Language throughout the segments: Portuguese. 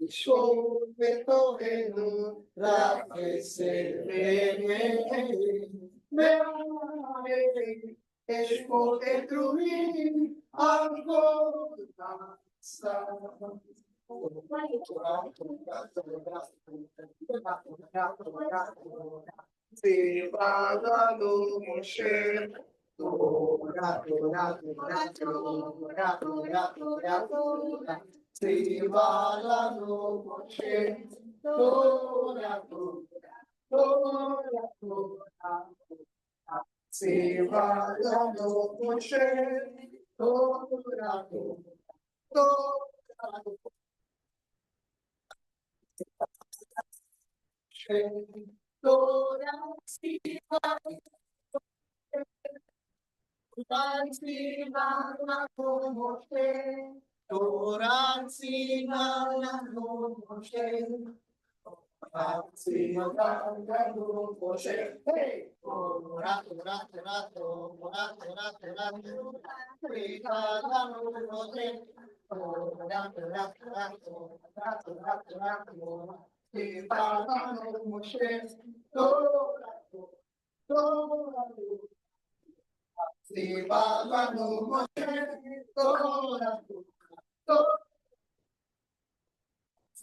Show retorrendo pra receber meu rei, escolher mim agora. Se vaga no Moshe, Torá, Torá, Torá, Torá, Torá, Torá, Torá. Se vaga no Moshe, Torá, Torá, Torá, Torá. Se vaga no Moshe, Torá, Torá, Torá, se vaga.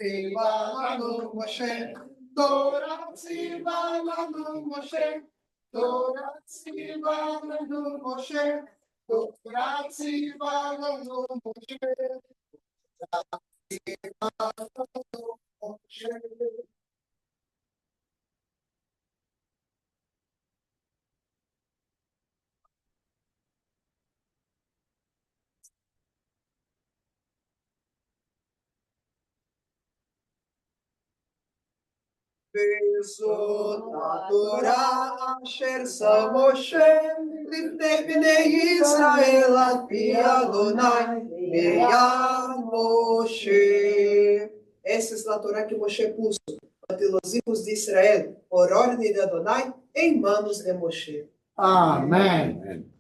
Se bala no Moshe, Torá, se bala no Moshe, Torá, se bala no Moshe, Torá, se bala no Moshe, Torá, se bala no Moshe, se bala no Moshe. וזאת התורה אשר שם משה לפני בני ישראל על פי Adonai ביד Moshe. Essa é a Torá que Moshe puso ante os hijos de Israel por ordem de Adonai em manos de Moshe. Amém.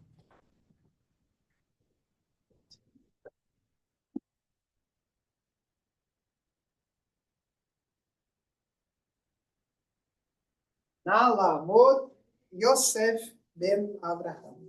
Nalamot Yosef ben Abraham.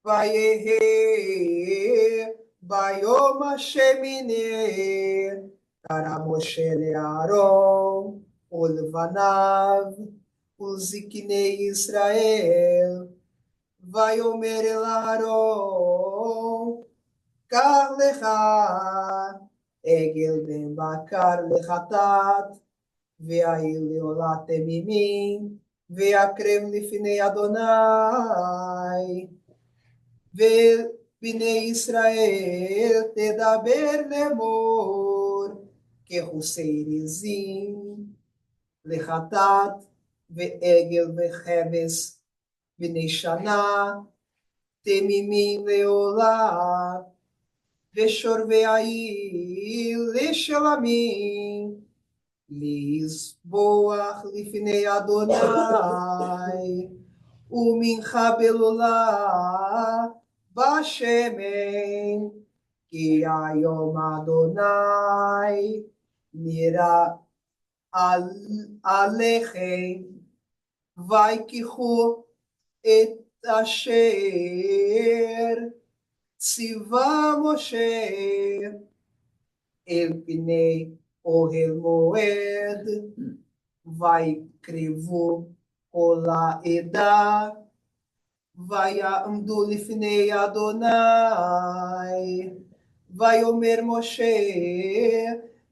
Vayehe Bayom Hashemine Kara Moshe leAaron Ulvanav Uziknei Israel Vayomer el Aaron Kar lecha Egel ben bakar lechatat Ve'ayil leolat temimim Ve'akrev lifnei Adonai ובני ישראל תדבר לאמור כחוסי רזים לחטאת ועגל וחבס בני שנה תמימים לעולה ושורבי העיל לשלמים לזבוח לפני אדוני ומנחה בלולה בשמן כי היום אדוני נראה עליכם ויקחו את אשר ציווה משה אל פני אוהל מועד, ויקרבו כל העדה, ויעמדו לפני אדוני, ויאמר משה,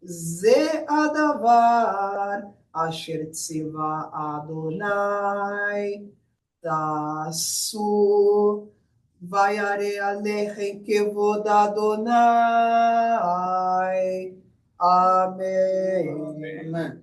זה הדבר אשר ציווה אדוני, תעשו, וירא עליכם כבוד אדוני. אמן.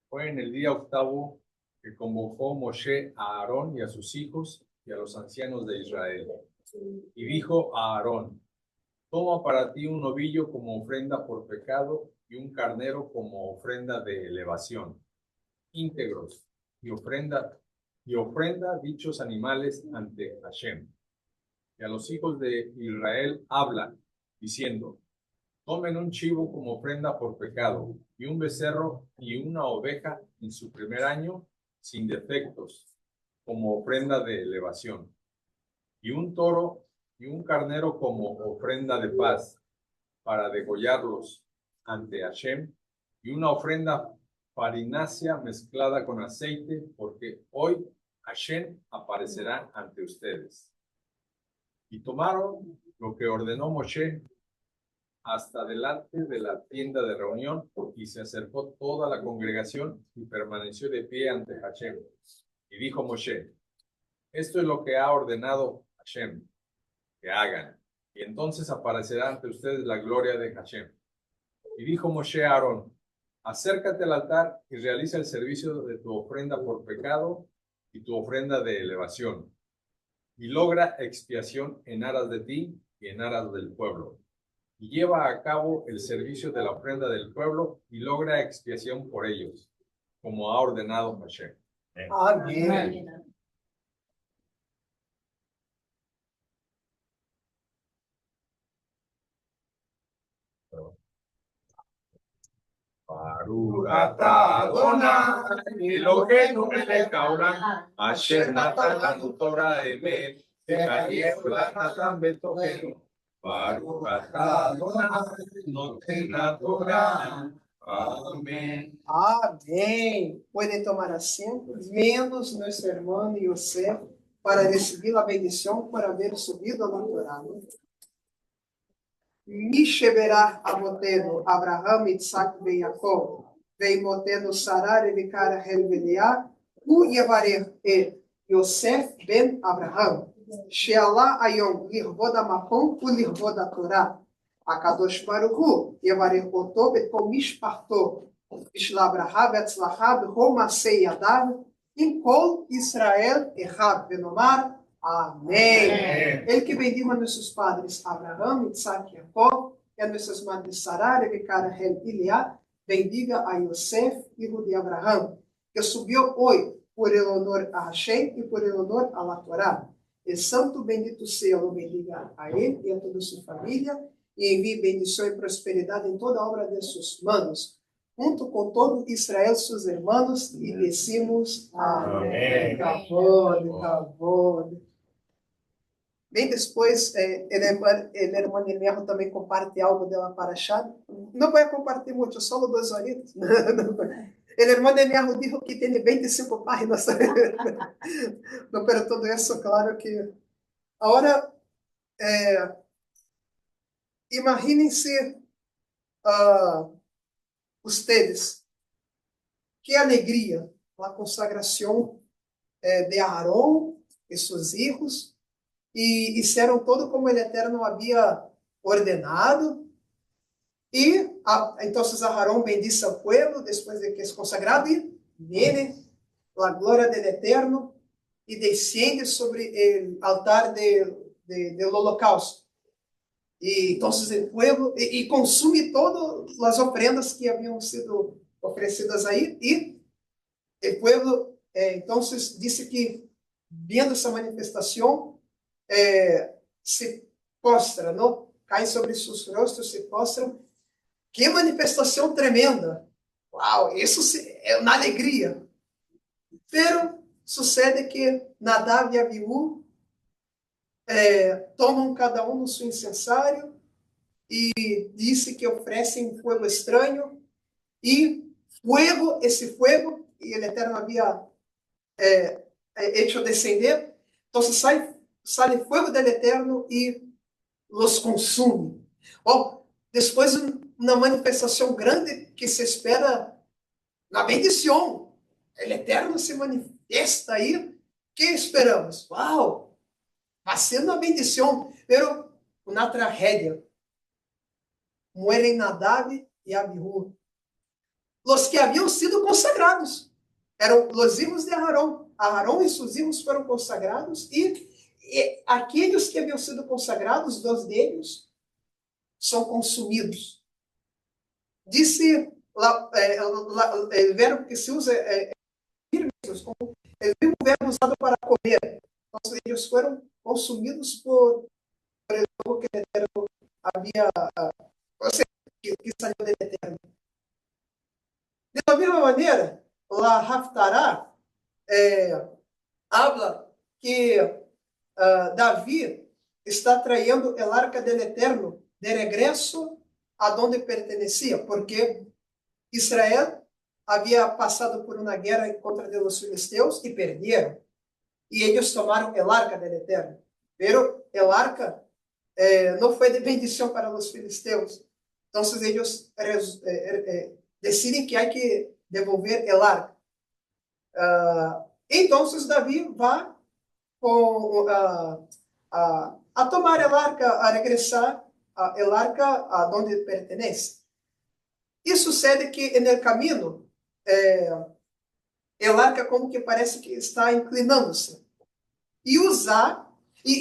Fue en el día octavo que convocó Moshe a Aarón y a sus hijos y a los ancianos de Israel. Y dijo a Aarón, toma para ti un novillo como ofrenda por pecado y un carnero como ofrenda de elevación, íntegros, y ofrenda dichos animales ante Hashem. Y a los hijos de Israel habla, diciendo, tomen un chivo como ofrenda por pecado, y un becerro y una oveja en su primer año, sin defectos, como ofrenda de elevación, y un toro y un carnero como ofrenda de paz, para degollarlos ante Hashem, y una ofrenda farinácea mezclada con aceite, porque hoy Hashem aparecerá ante ustedes. Y tomaron lo que ordenó Moshe hasta delante de la tienda de reunión, y se acercó toda la congregación y permaneció de pie ante Hashem. Y dijo Moshe, esto es lo que ha ordenado Hashem, que hagan, y entonces aparecerá ante ustedes la gloria de Hashem. Y dijo Moshe a Aarón, acércate al altar y realiza el servicio de tu ofrenda por pecado y tu ofrenda de elevación, y logra expiación en aras de ti y en aras del pueblo. Y lleva a cabo el servicio de la ofrenda del pueblo y logra expiación por ellos, como ha ordenado Hashem. Amém. Baruch atah Adonai Eloheinu melech haolam, asher natan lanu Torah emet, v'chayim natan betochenu. Baruch atah Adonai noten haTorah. Amém. Amém. Podem tomar assento, menos nosso irmão Yosef, para receber a bendição por haver subido ao Torá. Misheberah Amoteno, Abraham, Isaac, Ben Jacob, Ben Moteno, Sarar, Evikara, Helveliá, U Yevarech, Yosef, Ben Abraham, Shealá, Ayom, Lirvod Amapom, U Lirvod Torá, Akadosh Baruchu, Yevarech Oto, Betom Mishparto, Ishlabraha, Betzlaha, Romasei Yadav, Inkol Israel, Echad, Benomar, Amém. Ele que bendiga a nossos padres Abraão, Isaac e Jacó, e a nossas madres Sarar, Evikara, Hel e Leá, bendiga a Yosef, filho de Abraão, que subiu hoje por el honor a Hashem e por el honor a la Torá. El santo bendito seja, lo bendiga a ele e a toda sua família, e envie bendição e prosperidade em toda a obra de suas manos, junto com todo Israel, seus irmãos, e decimos Amém. Kavod. Bem depois, el hermano Emerro também comparte algo dela para achar. Não vai compartilhar muito, só 2 horitas. El hermano Emerro dijo que tem 25 páginas. Não, pero todo isso, claro que... Agora, imaginem-se ustedes, que alegria a consagração de Aarón e seus filhos, e hicieron todo como el Eterno había ordenado. Y entonces Aarón bendice al pueblo después de que es consagrado, y viene la gloria del Eterno y desciende sobre el altar del holocausto. Y entonces el pueblo, y consume todas las ofrendas que habían sido ofrecidas ahí, y el pueblo, entonces, dice que viendo esa manifestación, se postra, ¿no? Caen sobre sus rostros, se postran. ¡Qué manifestación tremenda! ¡Wow! Eso é uma alegria. Pero sucede que Nadab e Abiú tomam cada um no seu incensário e disse que oferecem fogo estranho e fuego, esse fogo, e o Eterno havia hecho descender, então sai fogo do Eterno e los consume. Bom, depois uma manifestação grande que se espera na bendição. O Eterno se manifesta aí. Que esperamos? Uau! Vai ser uma bendição, pero uma tragédia. Mueren Nadab e Abiú. Los que haviam sido consagrados. Eram os hijos de Aarón. Aarón e seus hijos foram consagrados e aqueles que haviam sido consagrados, dois deles, são consumidos. Disse, o verbo que se usa é o mesmo verbo usado para comer. Então, eles foram consumidos por algo que o Eterno havia, ou seja, que saiu do Eterno. De la mesma maneira, la Haftará habla que Davi está trayendo el arca del Eterno de regreso a donde pertenecía, porque Israel havia passado por uma guerra contra os filisteus e perderam. E eles tomaram el arca del Eterno. Pero el arca não foi de bendição para os filisteus. Então, eles decidem que há que devolver el arca. Então, Davi vai a tomar el arca, a regressar el arca a donde pertenece. E sucede que no caminho, el arca como que parece que está inclinando-se. E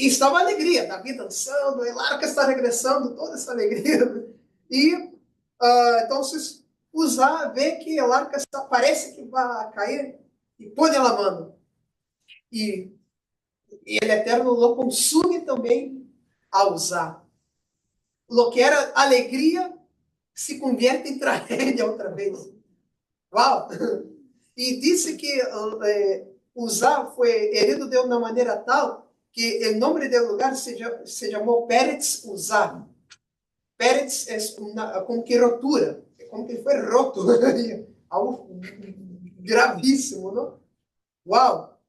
está uma alegria, Davi dançando, el arca está regressando, toda essa alegria. E então, Uzá vê que el arca parece que vai cair e põe ela mano. E o Eterno lo consume também a Uzá. Lo que era alegria se convierte em tragédia outra vez. Uau! E disse que Uzá foi herido de uma maneira tal que o nome do lugar se chamou Peretz Uzá. Peretz é como que rotura, como que foi roto. Algo gravíssimo, não? Uau!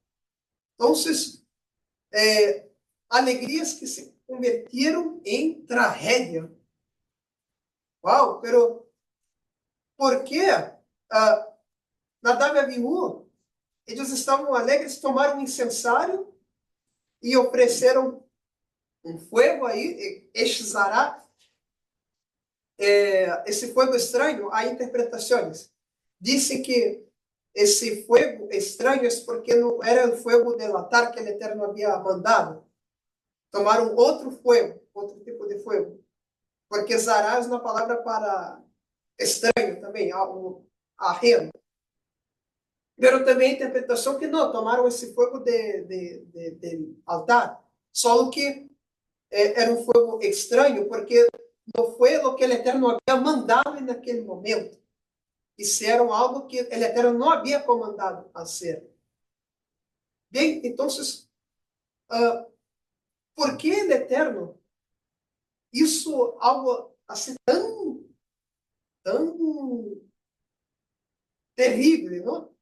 Então, alegrias que se convertiram em tragédia. Uau! Pero por que Nadab e Abiú, eles estavam alegres, tomaram um incensário e ofereceram um fogo aí, Exará. Esse fogo estranho, há interpretações. Dizem que esse fogo estranho é porque não era o fogo del altar que o Eterno havia mandado. Tomaram outro fogo, outro tipo de fogo. Porque Zará é uma palavra para estranho também, ajeno. Pero também a interpretação que não, tomaram esse fogo de altar. Só que era um fogo estranho, porque não foi o que o Eterno havia mandado naquele momento. Hicieron algo que o Eterno não havia comandado a hacer. Bem, então, por que o Eterno isso algo assim tão terrível, não?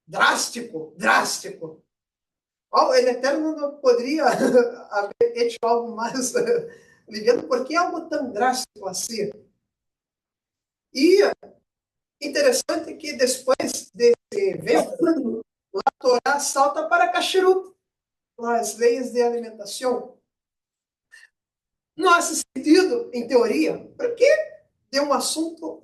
Drástico. O Eterno não poderia haver feito algo mais liviano, por que algo tão drástico assim? E interessante que depois desse evento, a Torá salta para Kashrut, as leis de alimentação. Não há sentido, em teoria, porque de um assunto,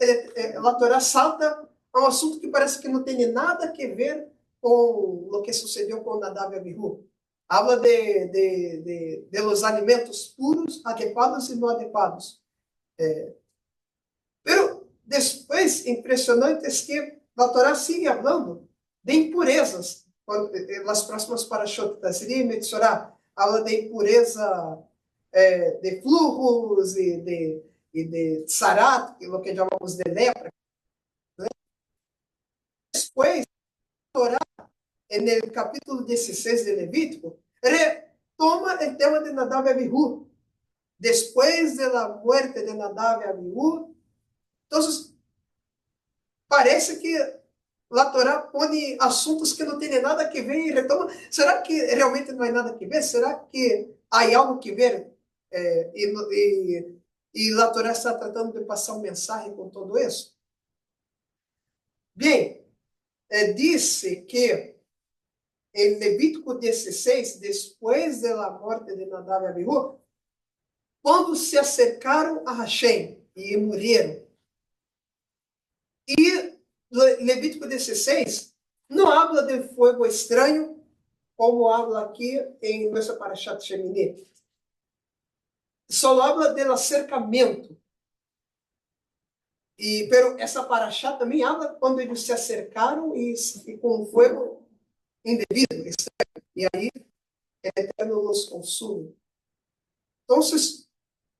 a Torá salta a um assunto que parece que não tem nada a ver com o que sucedeu com Nadab e Abiú. habla de los alimentos puros, adecuados y no adecuados. Pero después, impressionante es que la Torá sigue hablando de impurezas. Nas próximas parashot, Tazri e Metzorah, habla de impureza de flujos e de tsarat, que é o que chamamos de lepra. Después, a Torá, no capítulo 16 de Levítico, retoma o tema de Nadab e Abihu. Después de la muerte de Nadab e Abihu, então, parece que a Torá põe assuntos que não têm nada a ver e retoma. Será que realmente não há nada a ver? Será que há algo a ver? E a Torá está tratando de passar mensagem com tudo isso? Bem, disse que em Levítico 16, depois da morte de Nadab e Abihu, quando se acercaram a Hashem e morreram, e Levítico 16 não habla de fogo estranho, como habla aqui em nossa Parashat Shemini. Só habla del acercamento. Pero essa Parashat também habla quando eles se acercaram e com fogo indevido, estranho. E aí, o Eterno nos consume. Então,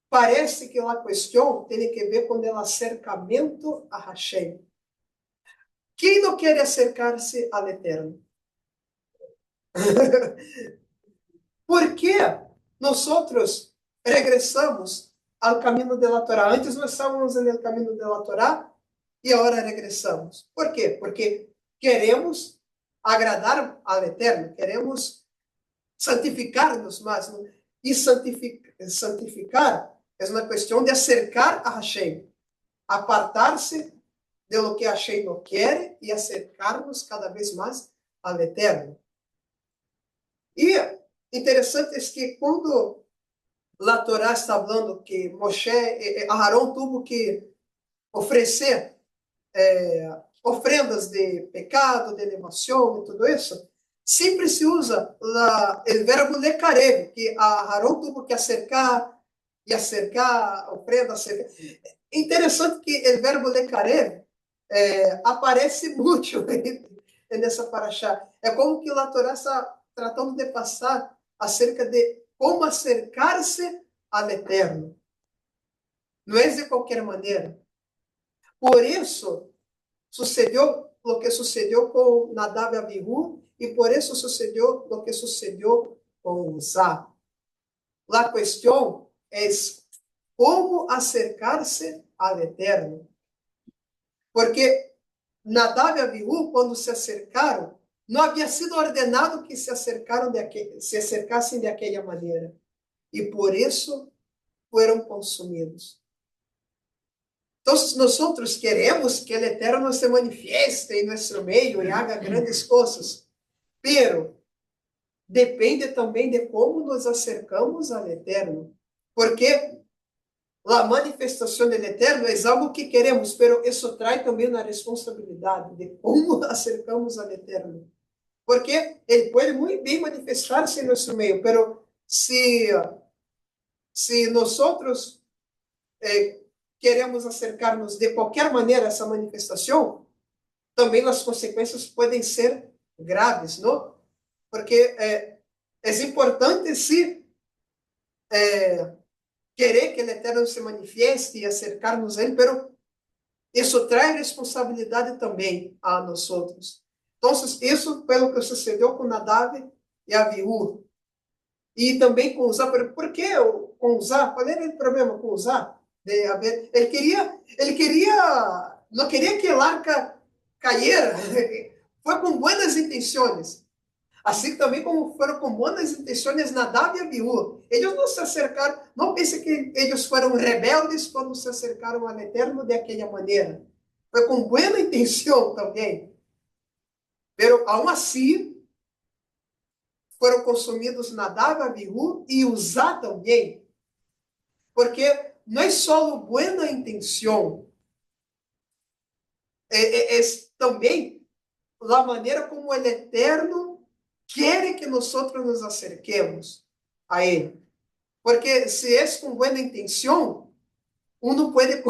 parece que a questão tem que ver com o acercamento a Hashem. Quem não quer acercar-se ao Eterno? Por que nós regressamos ao caminho da Torá? Antes nós estávamos no caminho da Torá e agora regressamos. Por quê? Porque queremos agradar ao Eterno, queremos santificar-nos mais. E santificar é uma questão de acercar a Hashem, apartar-se de lo que Hashem não quer e acercar-nos cada vez mais ao Eterno. E interessante é que quando a Torá está falando que Aarón tuvo que oferecer ofrendas de pecado, de elevação e tudo isso, sempre se usa o verbo lecarev, que Aarón tuvo que acercar ofrenda, acercar. Interessante que o verbo lecarev aparece muito nessa paraxá. É como que a Torá está tratando de passar acerca de como acercar-se ao Eterno. Não é de qualquer maneira. Por isso, sucedeu o que sucedeu com Nadab e Abihu, e por isso sucedeu o que sucedeu com Uzá. A questão é como acercar-se ao Eterno. Porque Nadab e Abihu, quando se acercaram, não havia sido ordenado que se acercassem daquela maneira. E por isso foram consumidos. Então, nós queremos que o Eterno se manifieste em nosso meio e haga grandes coisas. Pero depende também de como nos acercamos ao Eterno. Porque a manifestação do Eterno é algo que queremos, pero isso traz também uma responsabilidade de como acercamos ao Eterno. Porque ele pode muito bem manifestar-se em nosso meio, pero se nós queremos acercar-nos de qualquer maneira a essa manifestação, também as consequências podem ser graves, não? Porque é importante querer que o Eterno se manifieste e acercar-nos a Ele, pero isso traz responsabilidade também a nós outros. Então, isso pelo que sucedeu com Nadab e Abihu. E também com Uzá. Por que com Uzá? Qual era o problema com Uzá? Ele não queria que a arca caíra. Foi com boas intenções. Assim também como foram com boas intenções Nadab e Abihu. Eles não se acercaram, não pense que eles foram rebeldes quando se acercaram ao Eterno daquela maneira. Foi com boa intenção também. Pero, aún assim, foram consumidos Nadab, Abihu e Uzá também. Porque não é só boa intenção, é também a maneira como o Eterno quiere que nosotros nos acerquemos a Él. Porque si es con buena intención, uno puede,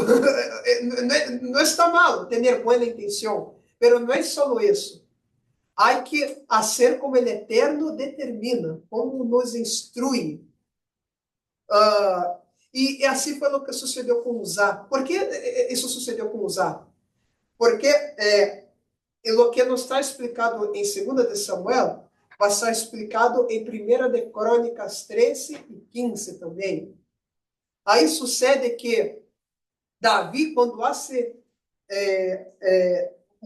no está mal tener buena intención, pero no es solo eso. Hay que hacer como el Eterno determina, como nos instruye. E assim foi o que sucedeu com Uzá. Por que isso sucedeu com Uzá? Porque o que não está explicado em 2 de Samuel, vai estar explicado em 1 de Crônicas 13 e 15 também. Aí sucede que Davi,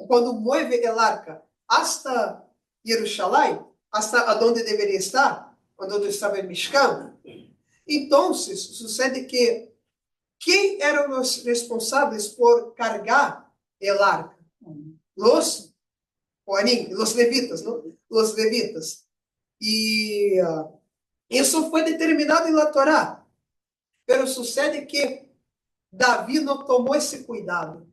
quando mueve el arca hasta Jerusalém, hasta onde deveria estar, onde estava em Mishkan, então sucede que quem eram os responsáveis por carregar el arca? Los Coanim, los levitas, não? Los levitas. E isso foi determinado na Torá. Pero sucede que Davi não tomou esse cuidado.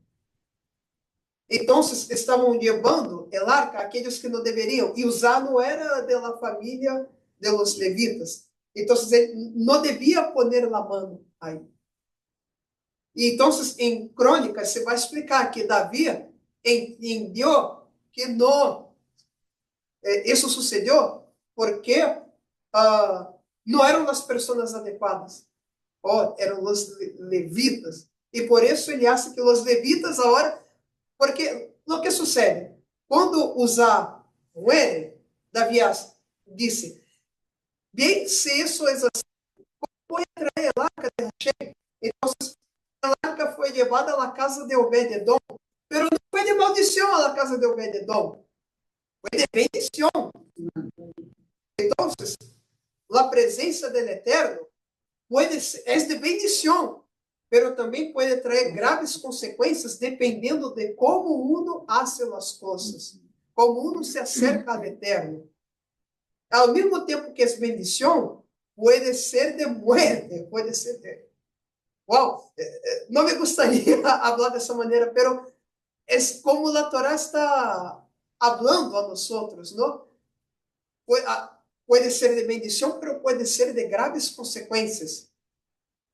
Então, estavam levando el arca aqueles que não deveriam. E Uzá não era da família de los levitas. Então, ele não devia poner a mão aí. E então, em Crônicas, você vai explicar que Davi entendeu que não. Isso sucedeu porque não eram as pessoas adequadas. Eram os levitas. E por isso ele acha que os levitas agora. Porque o que sucede? Quando Uzá muere, Davi disse: bem, se isso é assim, como foi trazer a arca de Hashem? Então, a arca foi levada à casa de Obed-edom, mas não foi de maldição à casa de Obed-edom, foi de bendição. Então, a presença do Eterno é de bendição, mas também pode trazer graves consequências dependendo de como uno hace as coisas, como uno se acerca ao Eterno. Ao mesmo tempo que é bendição, pode ser de muerte, pode ser de... Uau, não me gostaria falar dessa maneira, pero é como a Torá está falando a nós, não? Pode ser de bendição, pero pode ser de graves consequências,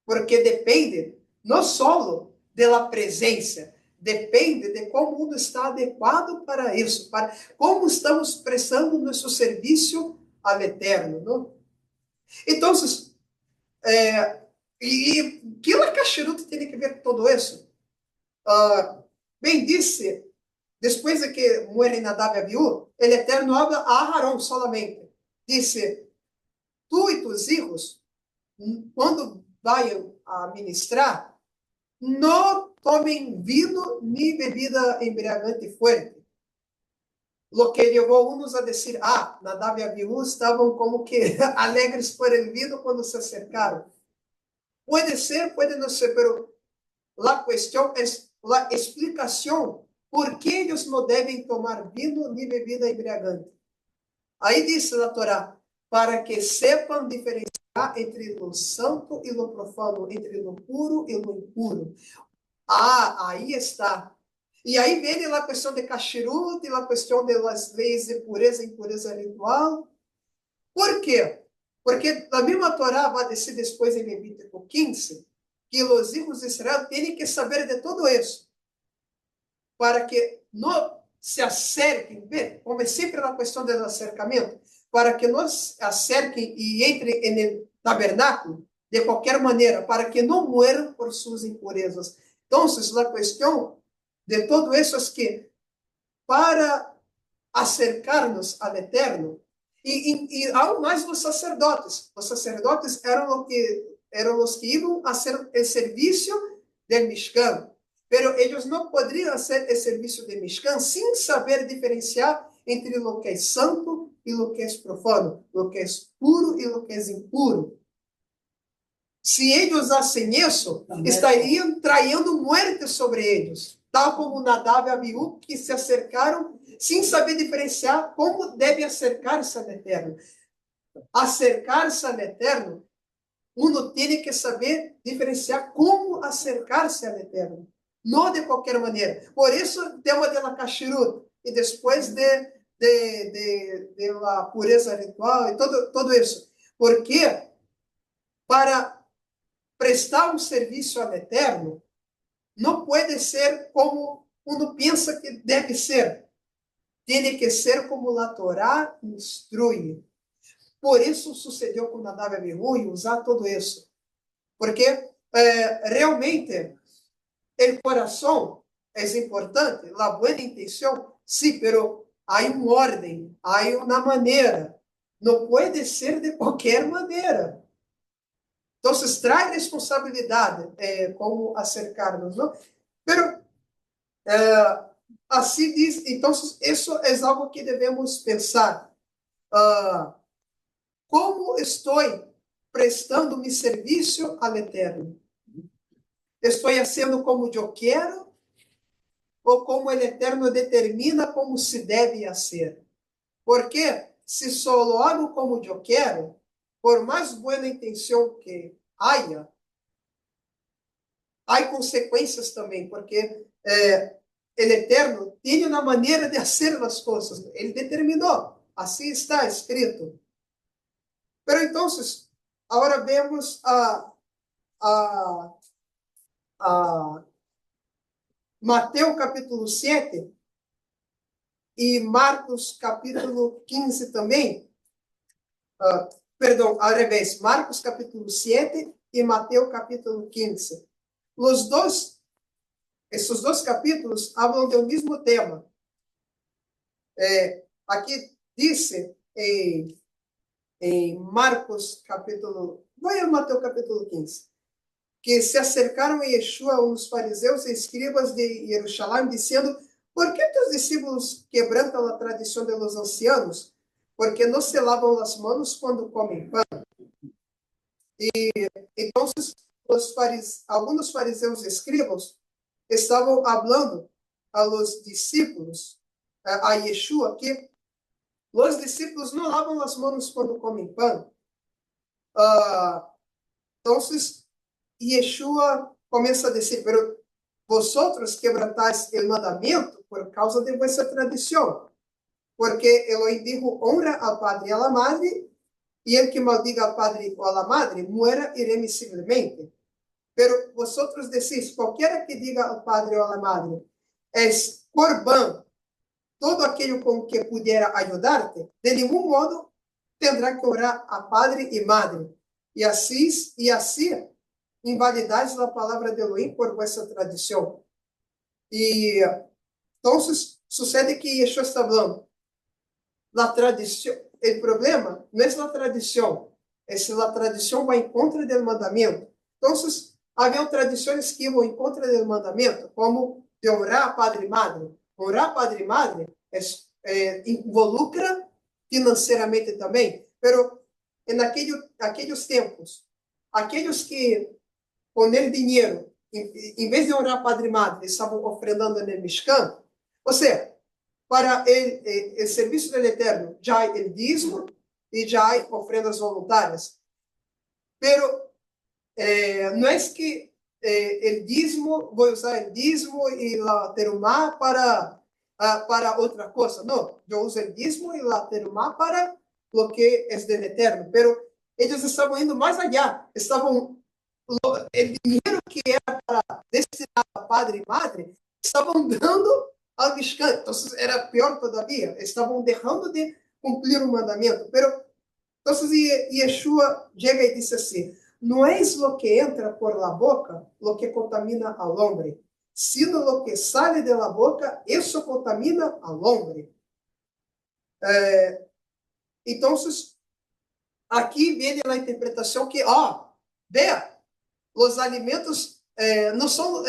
porque depende não só da presença, depende de como uno está adequado para isso, para como estamos prestando nosso serviço ao Eterno, não? Então, e que la Kashrut tem que ver com tudo isso? Bem disse, depois de que muere Nadab e Abiú, o Eterno habla a Aarón solamente. Disse: tu e tus hijos, quando vayan a ministrar, não tomem vinho nem bebida embriagante forte. Lo que levou uns a dizer: Nadab e Abiú estavam como que alegres por el vino quando se acercaram. Pode ser, pode não ser, pero a questão é a explicação por que eles não devem tomar vinho nem bebida embriagante. Aí diz a Torá: para que sepam diferenciar entre o santo e o profano, entre o puro e o impuro. Aí está. E aí vem a questão de Kashrut e a questão das leis de pureza e impureza ritual. Por quê? Porque a mesma Torá vai dizer depois em Levítico 15 que os filhos de Israel têm que saber de tudo isso, para que não se acerquem, como é sempre a questão do acercamento, para que não se acerquem e entrem no tabernáculo de qualquer maneira, para que não mueram por suas impurezas. Então, a questão de tudo isso é que, para acercar-nos ao Eterno, e aún mais os sacerdotes eram os que iam fazer o serviço do Mishkan, pero eles não poderiam fazer o serviço de Mishkan sem saber diferenciar entre o que é santo e o que é profano, o que é puro e o que é impuro. Se eles fazem isso, estariam traindo muerte sobre eles, tal como Nadab e Abiú, que se acercaram sem saber diferenciar como deve acercar-se ao Eterno. Acercar-se ao Eterno, uno tem que saber diferenciar como acercar-se ao Eterno, não de qualquer maneira. Por isso, tema de la Kashrut, e depois de de la pureza ritual e todo isso. Porque para prestar um serviço ao Eterno, não pode ser como uno pensa que deve ser. Tem que ser como a Torá instrui. Por isso sucedeu com Nadab e Abiú e usar tudo isso. Porque realmente o coração é importante, a boa intenção, sim, pero há um ordem, há uma maneira. Não pode ser de qualquer maneira. Então, traz responsabilidade como acercarnos, não? Pero assim diz, então, isso é algo que devemos pensar. Como estou prestando meu serviço ao Eterno? Estou fazendo como eu quero ou como o Eterno determina como se deve fazer? Porque se só hago como eu quero, por mais boa intenção que haja, há consequências também, porque o Eterno tem uma maneira de fazer as coisas. Ele determinou. Assim está escrito. Pero então, agora vemos a Mateus capítulo 7 e Marcos capítulo 15 também. Perdão, ao revés. Marcos capítulo 7 e Mateus capítulo 15. Esses dois capítulos falam do mesmo tema. Aqui diz em Marcos capítulo... Vai a Mateus capítulo 15. Que se acercaram a Yeshua uns fariseus e escribas de Jerusalém, dizendo: por que tus discípulos quebrantam a tradição de los ancianos? Porque não se lavam as mãos quando comem pão. E então, alguns fariseus e escribas estavam falando a los discípulos, a Yeshua, que os discípulos não lavam as mãos quando comem pão. Então, Yeshua começa a dizer: pero vosotros quebrantáis el mandamento por causa de vuestra tradição. Porque Elohim dijo: honra al padre y a la madre, y el que maldiga al padre o a la madre muera irremisiblemente. Pero vosotros decís: cualquiera que diga al padre o a la madre, es corbán, todo aquello con que pudiera ayudarte, de ningún modo tendrá que orar a padre y madre. E assim invalidais a palavra de Elohim por vuestra tradição. E então sucede que Yeshua está falando, a tradição, o problema não é a tradição, é se a tradição vai em contra do mandamento. Então, havia tradições que iam em contra do mandamento, como de honrar a padre e madre. Honrar padre e madre involucra financeiramente também, pero naqueles tempos, aqueles que poner dinheiro, em vez de honrar padre e madre, estavam ofrendando no Mishkan. Ou seja, para o serviço do Eterno, já há o dízimo e já há ofrendas voluntárias. Pero não é que o dízimo, vou usar o dízimo e a terumá para outra coisa. Não, eu uso o dízimo e a terumá para o que é do Eterno. Pero eles estavam indo mais allá, o dinheiro que era para destinar a padre e madre, estavam dando ao Mishkan. Então, era pior todavia. Estavam deixando de cumprir o mandamento. Pero, então, Yeshua chega e diz assim: não é o que entra por la boca lo que contamina al hombre, sino lo que sale de la boca, isso contamina al hombre. Então, aqui vem a interpretação que, vea, os alimentos não são...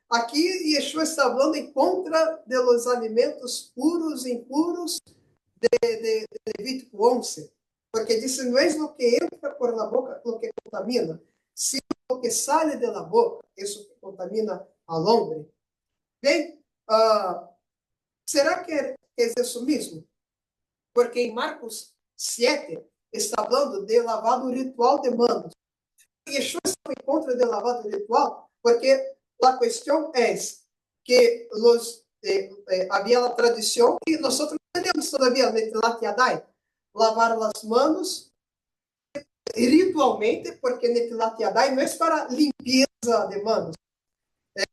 aqui Yeshua está falando em contra de los alimentos puros e impuros de Levítico 11, porque diz: não é o que entra por la boca o que contamina, sino o que sale de la boca, isso que contamina al hombre. Bem, será que é isso mesmo? Porque em Marcos 7 está falando de lavado ritual de manos. Yeshua está em contra do lavado ritual, porque a questão é que havia a tradição que nós temos todavia, Netilat Yadai, lavar as mãos ritualmente, porque Netilat Yadai não é para limpeza de mãos, é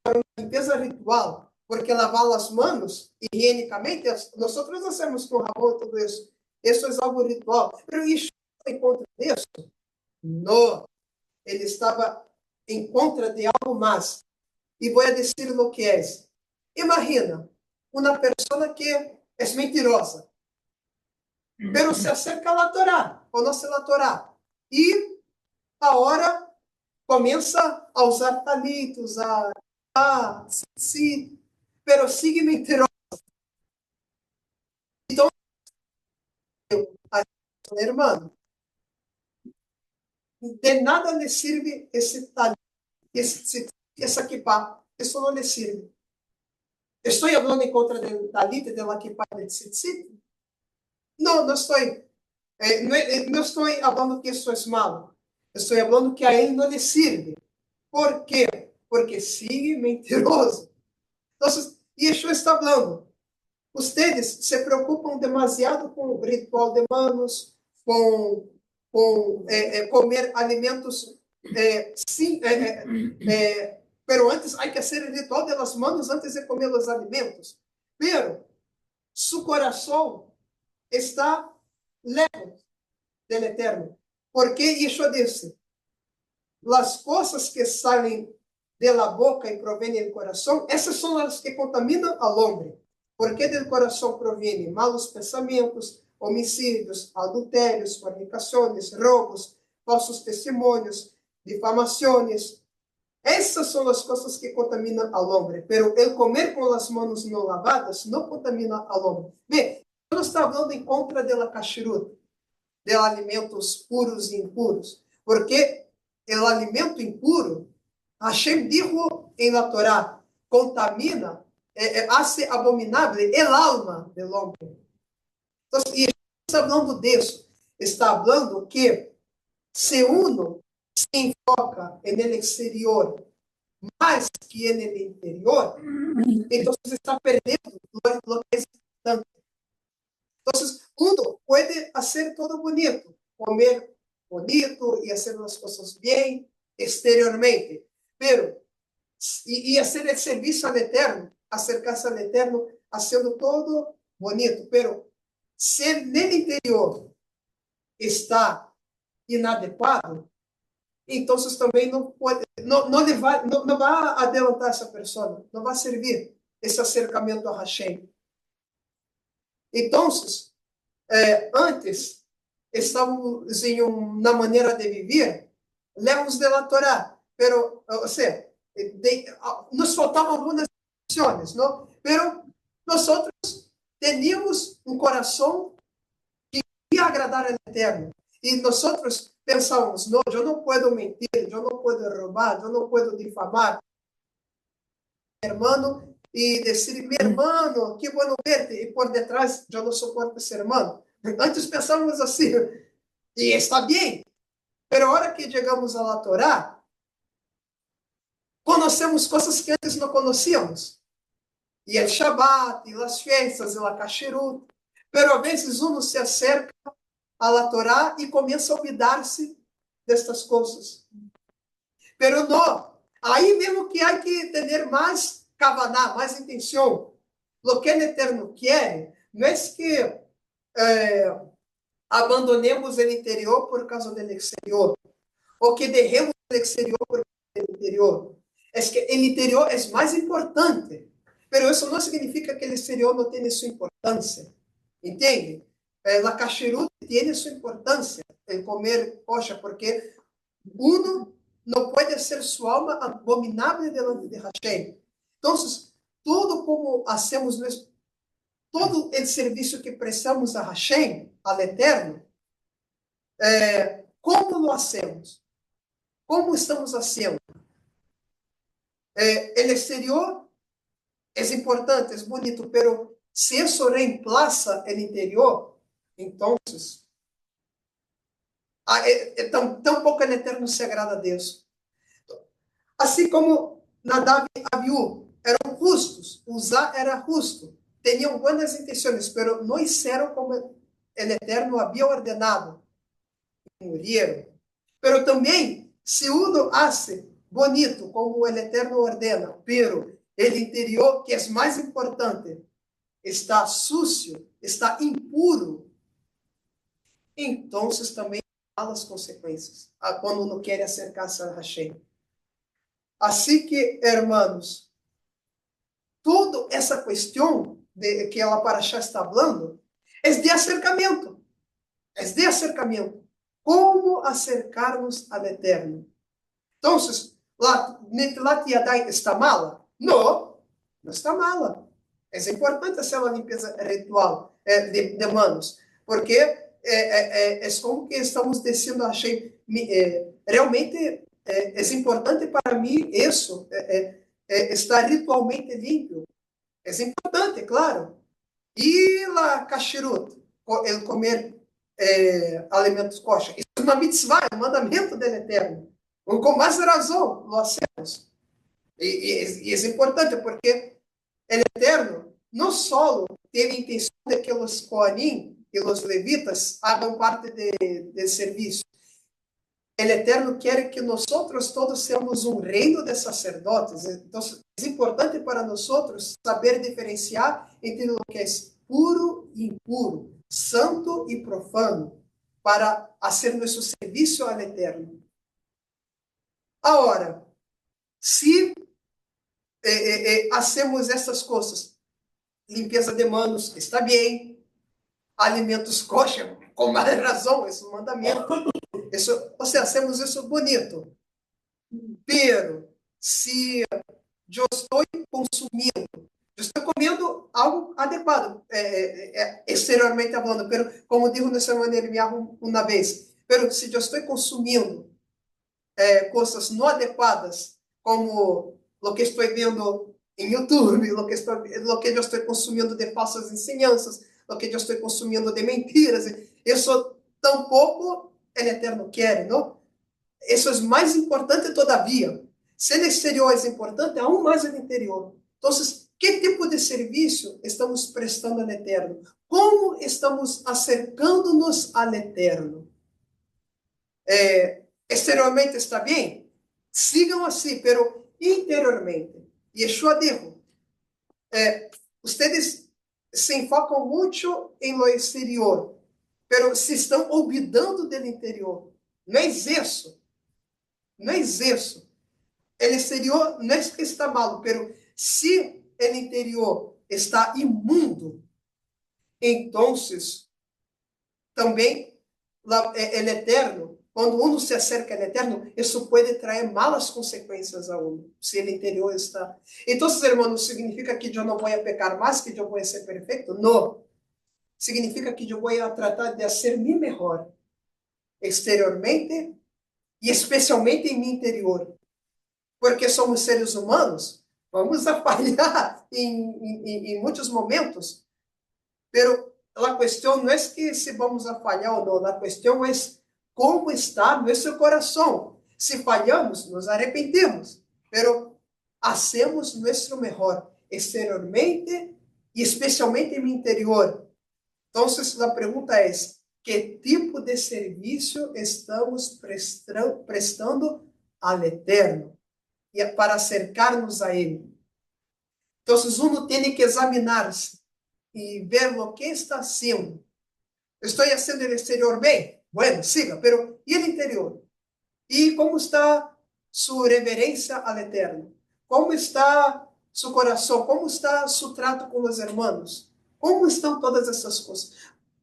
para limpeza ritual, porque lavar as mãos higienicamente, nós fazemos com rabão e tudo isso. Isso é algo ritual. Mas Yeshua em contra disso? Não. Ele estava em contra de algo mais. E vou dizer o que é. Imagina, uma pessoa que é mentirosa, pero se acerca a la Torá, conoce a Torá, e agora começa a usar talitos, sim, pero sigue mentirosa. Então, irmão, de nada lhe sirve esse talito, essa kippah, isso não lhe sirve. Estou falando em contra do talito, de la kippah, de tzitzit? Não, não estou. Não estou falando que isso é malo. Estou falando que a ele não lhe sirve. Por quê? Porque sigue mentiroso. Então, Yeshua está falando. Vocês se preocupam demasiado com o ritual de manos, com comer alimentos, sim, pero antes há que fazer o ritual de las manos antes de comer os alimentos. Pero su coração está lejos del Eterno. Porque Yeshua disse, as coisas que saem de la boca e provêm do coração, essas são as que contaminam ao homem. Porque do coração provêm malos pensamentos, homicídios, adultérios, fornicações, roubos, falsos testemunhos, difamações. Essas são as coisas que contaminam ao homem. Pero el comer com as mãos não lavadas não contamina ao homem. Bem, não está falando em contra da kashrut, de alimentos puros e impuros. Porque o alimento impuro, Hashem dijo em la Torá, contamina, hace abominável el alma del hombre. Então, e está falando disso. Está falando que se uno se enfoca en el exterior mais que en el interior, então você está perdendo lo que es importante. Então, uno pode fazer todo bonito, comer bonito e fazer as coisas bem exteriormente, pero e fazer o serviço ao Eterno, acercar-se ao Eterno, fazendo todo bonito, pero se no interior está inadequado, então também não pode, não vai adelantar essa pessoa, não vai servir esse acercamento a Hashem. Então, antes estávamos em uma maneira de viver, lejos de la Torá, pero, ou seja, nos faltavam algumas opções, não? Pero nós teníamos um coração que queria agradar ao Eterno. E nós pensávamos, não, eu não posso mentir, eu não posso roubar, eu não posso difamar. Hermano, e dizer, meu irmão, que bueno verte, e por detrás, eu não suporto esse irmão. Antes pensávamos assim, e está bem, pero a hora que chegamos a la Torá, conhecemos coisas que antes não conhecíamos. E o Shabbat, e as festas, e a kasherut. Pero a vezes uno se acerca a la Torá e começa a olvidar-se destas coisas. Pero não. Aí mesmo que há que ter mais kavaná, mais intenção. Lo que o Eterno quer não é que abandonemos o interior por causa do exterior, ou que derremos o exterior por causa do interior. É que o interior é mais importante, mas isso não significa que o exterior não tenha sua importância. Entende? A kasherut tem sua importância, el comer kosher, porque uno não pode ser sua alma abominável delante de Hashem. Então, tudo como hacemos, todo o serviço que prestamos a Hashem, ao Eterno, como lo hacemos? Como estamos fazendo? O exterior é importante, é bonito, pero se isso reemplaça o interior, então, tampouco o Eterno se agrada a Deus. Assim como Nadab e Abiú eram justos, Uzá era justo, tenían buenas intenciones, pero no hicieron como el Eterno había ordenado, murieron. Pero também, se uno hace bonito como el Eterno ordena, pero el interior, que é mais importante, está sucio, está impuro, então também há as consequências quando uno quer acercar-se a Hashem. Assim que, hermanos, toda essa questão de que ela Parashá está falando é de acercamento. É de acercamento. Como acercarmos ao Eterno? Então, Netilat Yadayim está mala? Não, não está mala. É importante fazer uma limpeza ritual de manos, porque é como que estamos dizendo, achei, realmente é importante para mim isso, estar ritualmente limpo. É importante, claro. E a kashrut, ele comer alimentos kosher, isso é uma mitzvah, é um mandamento do Eterno. Com mais razão, lo hacemos. E é importante porque o Eterno não só teve a intenção de que os Kohanim e os levitas hagam parte do serviço. O Eterno quer que nós todos seamos um reino de sacerdotes. Então, é importante para nós saber diferenciar entre o que é puro e impuro, santo e profano, para fazer nosso serviço ao Eterno. Agora, se hacemos essas coisas, limpeza de manos, está bem, alimentos kosher, com mais razão, esse é um mandamento, ou seja, hacemos isso bonito, pero se eu estou consumindo, eu estou comendo algo adequado, exteriormente falando, pero como digo nessa maneira, me arrumo uma vez, pero se eu estou consumindo coisas não adequadas, como o que estou vendo em YouTube, o que eu estou consumindo de falsas ensinanças, o que eu estou consumindo de mentiras, isso tampouco o Eterno quer, não? Isso é mais importante todavia. Se o exterior é importante, aún mais o interior. Então, que tipo de serviço estamos prestando ao Eterno? Como estamos acercando-nos ao Eterno? Exteriormente está bem? Sigam assim, pero interiormente. Yeshua dijo, ustedes se enfocam muito em lo exterior, pero se estão olvidando do interior. Não é isso. Não é isso. O exterior não é que está malo, pero se o interior está imundo, então também o Eterno, quando uno se acerca ao Eterno, isso pode trazer malas consequências a uno, se o interior está. Então, hermanos, significa que eu não vou pecar mais, que eu vou ser perfeito? Não. Significa que eu vou tratar de ser mim melhor, exteriormente e especialmente em meu interior. Porque somos seres humanos, vamos a falhar em muitos momentos, pero a questão não é que se vamos a falhar ou não, a questão é como está nosso coração. Se falhamos, nos arrependemos, pero hacemos nosso melhor exteriormente e especialmente no interior. Então, a pergunta é: que tipo de serviço estamos prestando ao Eterno e para acercar-nos a Ele? Então, uno tem que examinar-se e ver o que está haciendo. Estou fazendo o exterior bem? Bueno, siga, pero e o interior? E como está sua reverência ao Eterno? Como está seu coração? Como está seu trato com os irmãos? Como estão todas essas coisas?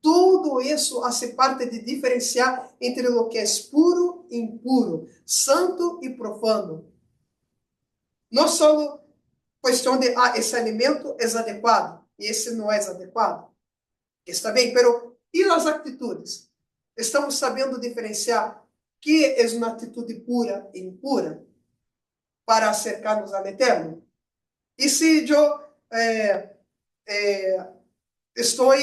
Tudo isso faz parte de diferenciar entre o que é puro e impuro, santo e profano. Não só questão de, esse alimento é adequado e esse não é adequado. Está bem, pero e as atitudes? Estamos sabendo diferenciar que é uma atitude pura e impura para acercar-nos ao Eterno? E se eu estou,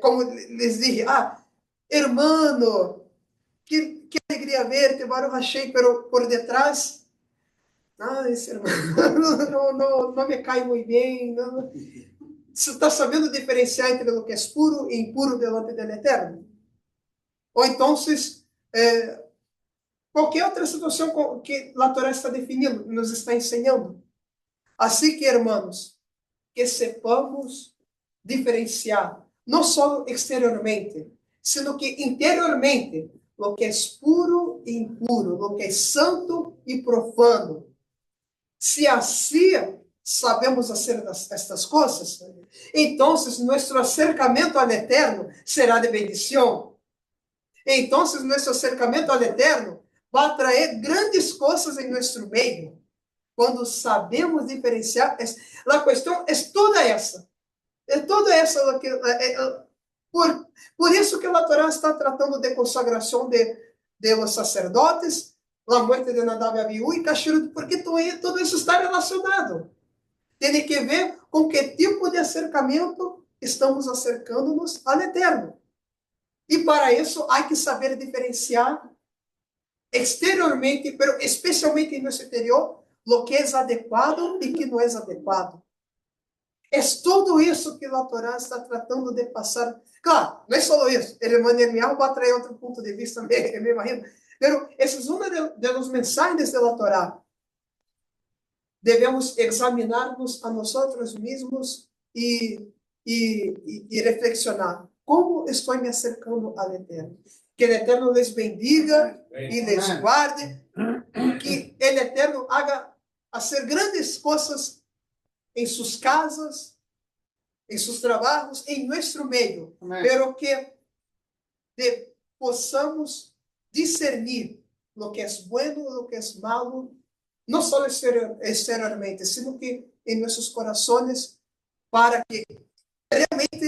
como les dije, hermano, que alegria verte, Baruch Hashem, pero por detrás Ah, esse hermano não me cai muito bem. Não. Você está sabendo diferenciar entre o que é puro e impuro delante del Eterno? Ou então, qualquer outra situação que a Torá está definindo, nos está ensinando. Assim que, irmãos, que sepamos diferenciar, não só exteriormente, sino que interiormente, o que é puro e impuro, o que é santo e profano. Se assim sabemos hacer estas coisas, então nosso acercamento ao Eterno será de bendição. Então, nosso acercamento ao Eterno vai trazer grandes coisas em nosso meio. Quando sabemos diferenciar, a questão é toda essa. É toda essa. Por isso que a Torá está tratando de consagração de los sacerdotes, a morte de Nadab e Abiú e Cachirut, porque tudo isso está relacionado. Tem que ver com que tipo de acercamento estamos acercando-nos ao Eterno. E para isso, há que saber diferenciar exteriormente, mas especialmente no exterior, o que é adequado e que não é adequado. É tudo isso que a Torá está tratando de passar. Claro, não é só isso. El hermano Irmião vai trazer outro ponto de vista, me imagino. Mas esse é um dos mensagens da Torá. Devemos examinar-nos a nós mesmos e reflexionar. Como estou me acercando ao Eterno? Que o Eterno les bendiga e les guarde. Que o Eterno haga hacer grandes coisas em suas casas, em seus trabalhos, em nosso meio. Pero que possamos discernir o que é bueno, o que é malo, não só exteriormente, sino que em nossos corações, para que realmente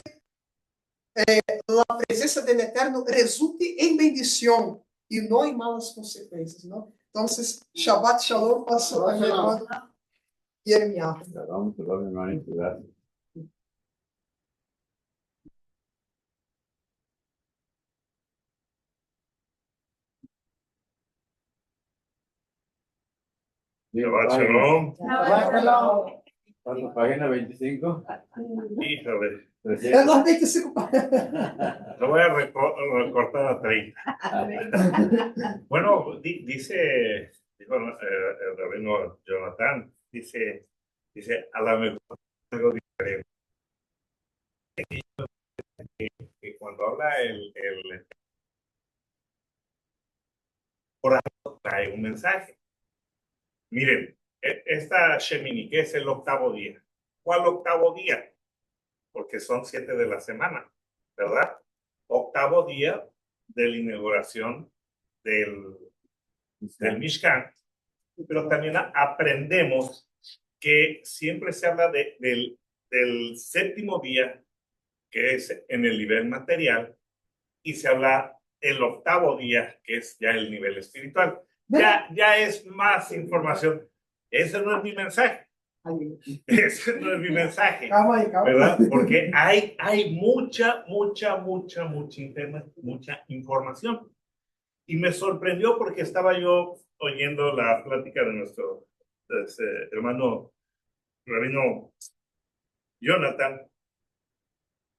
a presença do Eterno resulte em bendição e não em malas consequências, não? Então, Shabbat Shalom, passo a minha irmã Yeremiah. Shalom, shalom, hermanito, gracias. Shabbat Shalom. ¿Cuánto? Página 25. Híjole, É lá 25. lo voy a recortar a 30. Bueno, dijo el rabino Jonathan, dice, a lo mejor algo diferente. Que cuando habla el por algo trae un mensaje. Miren, esta Shemini, que es el octavo día. ¿Cuál octavo día? Porque son 7 de la semana, ¿verdad? Octavo día de la inauguración del Mishkan, pero también aprendemos que siempre se habla del séptimo día, que es en el nivel material, y se habla el octavo día, que es ya el nivel espiritual. Ya es más información. Ese no es mi mensaje. Ese no es mi mensaje. ¿Verdad? Porque hay mucha información. Y me sorprendió porque estaba yo oyendo la plática de nuestro hermano rabino Jonathan,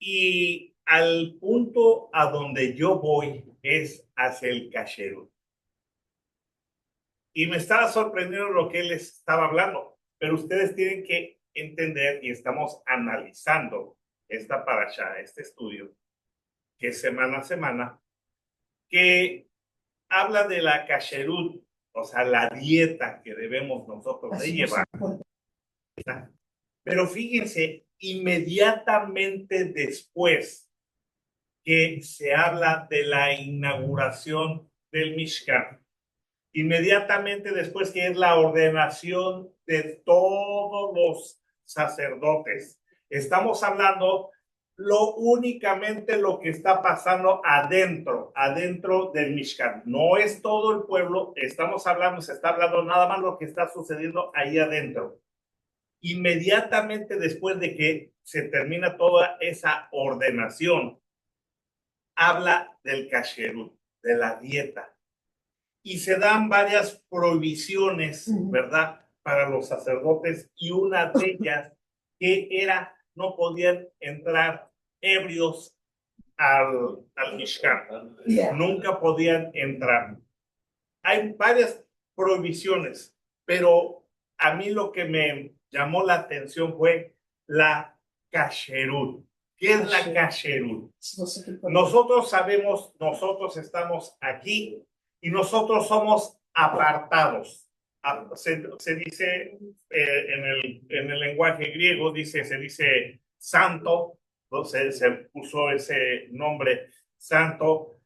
y al punto a donde yo voy es hacia el kasherut. Y me estaba sorprendiendo lo que él estaba hablando, pero ustedes tienen que entender, y estamos analizando esta parashá, este estudio, que semana a semana, que habla de la kasherut, o sea, la dieta que debemos nosotros de llevar. Pero fíjense, inmediatamente después que se habla de la inauguración del Mishkan, inmediatamente después que es la ordenación de todos los sacerdotes, estamos hablando únicamente lo que está pasando adentro del Mishkan. No es todo el pueblo, se está hablando nada más lo que está sucediendo ahí adentro. Inmediatamente después de que se termina toda esa ordenación, habla del kasherut, de la dieta. Y se dan varias prohibiciones, ¿verdad? para los sacerdotes y una de ellas que era, no podían entrar ebrios al Mishkan. Nunca podían entrar. Hay varias prohibiciones, pero a mí lo que me llamó la atención fue la kasherut. ¿Qué es la kasherut? Nosotros sabemos, nosotros estamos aquí y nosotros somos apartados. Se dice en el lenguaje griego, se dice santo, entonces se puso ese nombre santo.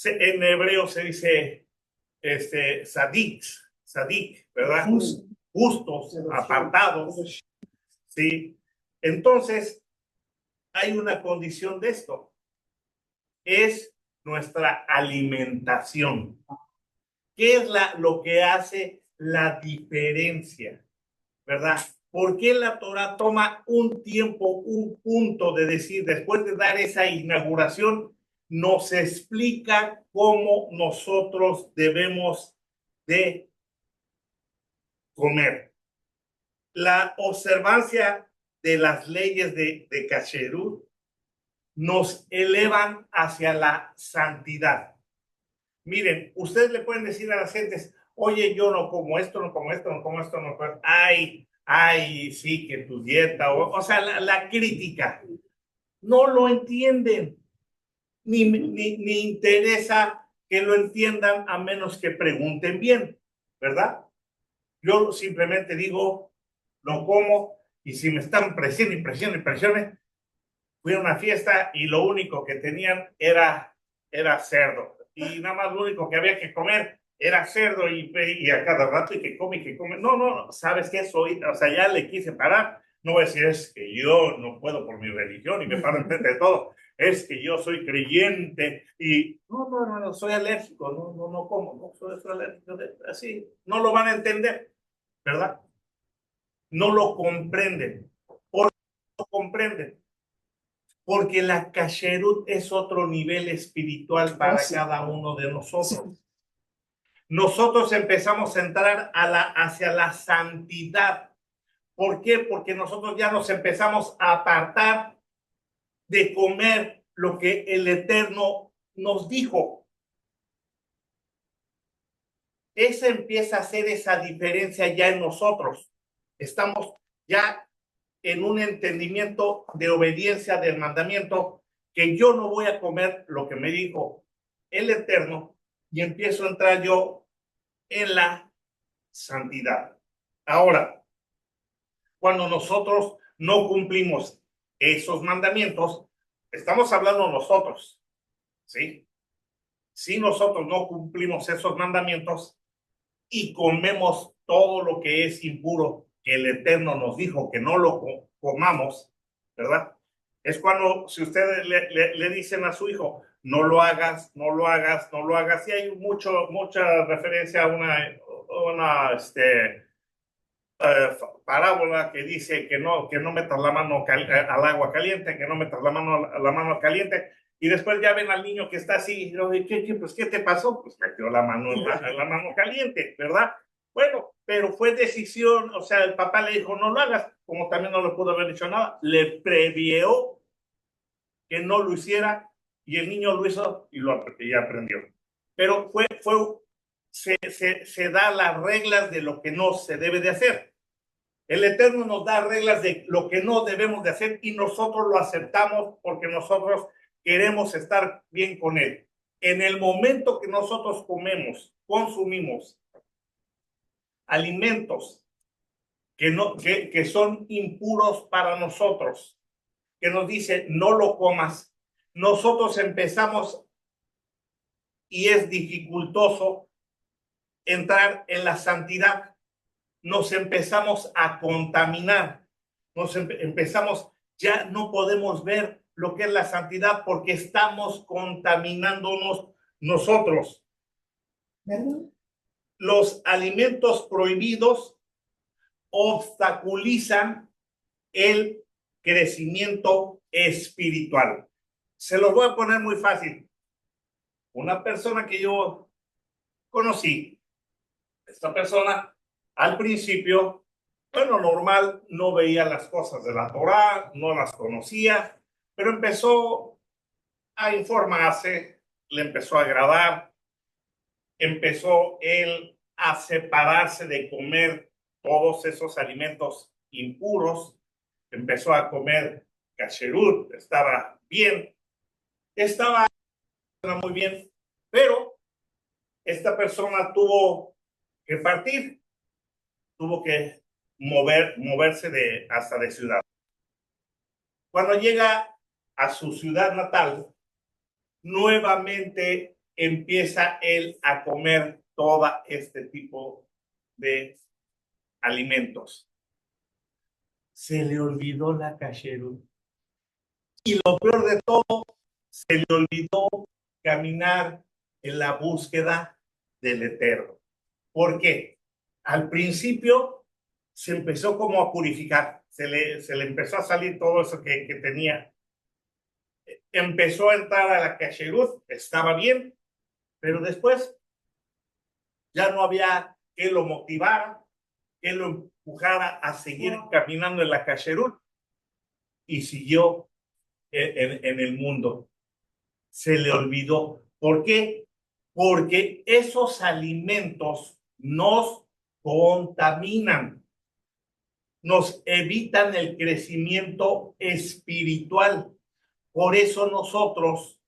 En hebreo se dice sadik, ¿verdad? Justos, apartados, ¿sí? Entonces, hay una condición de esto. Es nuestra alimentación. ¿Qué es lo que hace la diferencia? ¿Verdad? ¿Por qué la Torah toma un tiempo, un punto de decir, después de dar esa inauguración, nos explica cómo nosotros debemos de comer? La observancia de las leyes de Kasherut nos elevan hacia la santidad. Miren, ustedes le pueden decir a las gentes, oye, yo no como esto, no como esto, no como esto, no como esto. Ay, sí, que tu dieta, o sea, la crítica. No lo entienden, ni interesa que lo entiendan a menos que pregunten bien, ¿verdad? Yo simplemente digo, lo como, y si me están presionando, fui a una fiesta y lo único que tenían era cerdo. Y nada más lo único que había que comer era cerdo y a cada rato y que come. No, ¿sabes qué soy? O sea, ya le quise parar. No voy a decir, es que yo no puedo por mi religión y me paro enfrente de todo. Es que yo soy creyente y no, soy alérgico, no como, no soy alérgico. Así, no lo van a entender, ¿verdad? No lo comprenden. ¿Por qué no lo comprenden? Porque la kasherut es otro nivel espiritual para cada uno de nosotros. Nosotros empezamos a entrar hacia la santidad. ¿Por qué? Porque nosotros ya nos empezamos a apartar de comer lo que el Eterno nos dijo. Esa empieza a hacer esa diferencia ya en nosotros. Estamos ya en un entendimiento de obediencia del mandamiento, que yo no voy a comer lo que me dijo el Eterno y empiezo a entrar yo en la santidad. Ahora, cuando nosotros no cumplimos esos mandamientos, estamos hablando nosotros, ¿sí? Si nosotros no cumplimos esos mandamientos y comemos todo lo que es impuro, que el Eterno nos dijo que no lo comamos, ¿verdad? Es cuando, si ustedes le dicen a su hijo, no lo hagas, y hay mucha referencia a una parábola que dice que no metas la mano al agua caliente, que no metas la mano caliente, y después ya ven al niño que está así, y pues, ¿qué te pasó? Pues metió la mano en la mano caliente, ¿verdad? Bueno, pero fue decisión, o sea, el papá le dijo, no lo hagas, como también no le pudo haber dicho nada, le previó que no lo hiciera, y el niño lo hizo y aprendió. Pero se da las reglas de lo que no se debe de hacer. El Eterno nos da reglas de lo que no debemos de hacer y nosotros lo aceptamos porque nosotros queremos estar bien con Él. En el momento que nosotros consumimos alimentos que son impuros para nosotros, que nos dice no lo comas, nosotros empezamos y es dificultoso entrar en la santidad. Nos empezamos a contaminar, empezamos, ya no podemos ver lo que es la santidad porque estamos contaminándonos nosotros. ¿Verdad? Los alimentos prohibidos obstaculizan el crecimiento espiritual. Se los voy a poner muy fácil. Una persona que yo conocí, esta persona Al principio, bueno, normal, no veía las cosas de la Torá, no las conocía, pero empezó a informarse, le empezó a agradar, empezó él a separarse de comer todos esos alimentos impuros, empezó a comer kasherut, estaba bien, estaba muy bien, pero esta persona tuvo que partir, tuvo que moverse hasta de ciudad. Cuando llega a su ciudad natal, nuevamente empieza él a comer todo este tipo de alimentos. Se le olvidó la kasherut. Y lo peor de todo, se le olvidó caminar en la búsqueda del Eterno. ¿Por qué? Al principio se empezó como a purificar, se le empezó a salir todo eso que tenía. Empezó a entrar a la kasherut, estaba bien, pero después ya no había que lo motivara, que lo empujara a seguir caminando en la kasherut, y siguió en el mundo. Se le olvidó. ¿Por qué? Porque esos alimentos nos contaminan, nos evitan el crecimiento espiritual. Por eso nosotros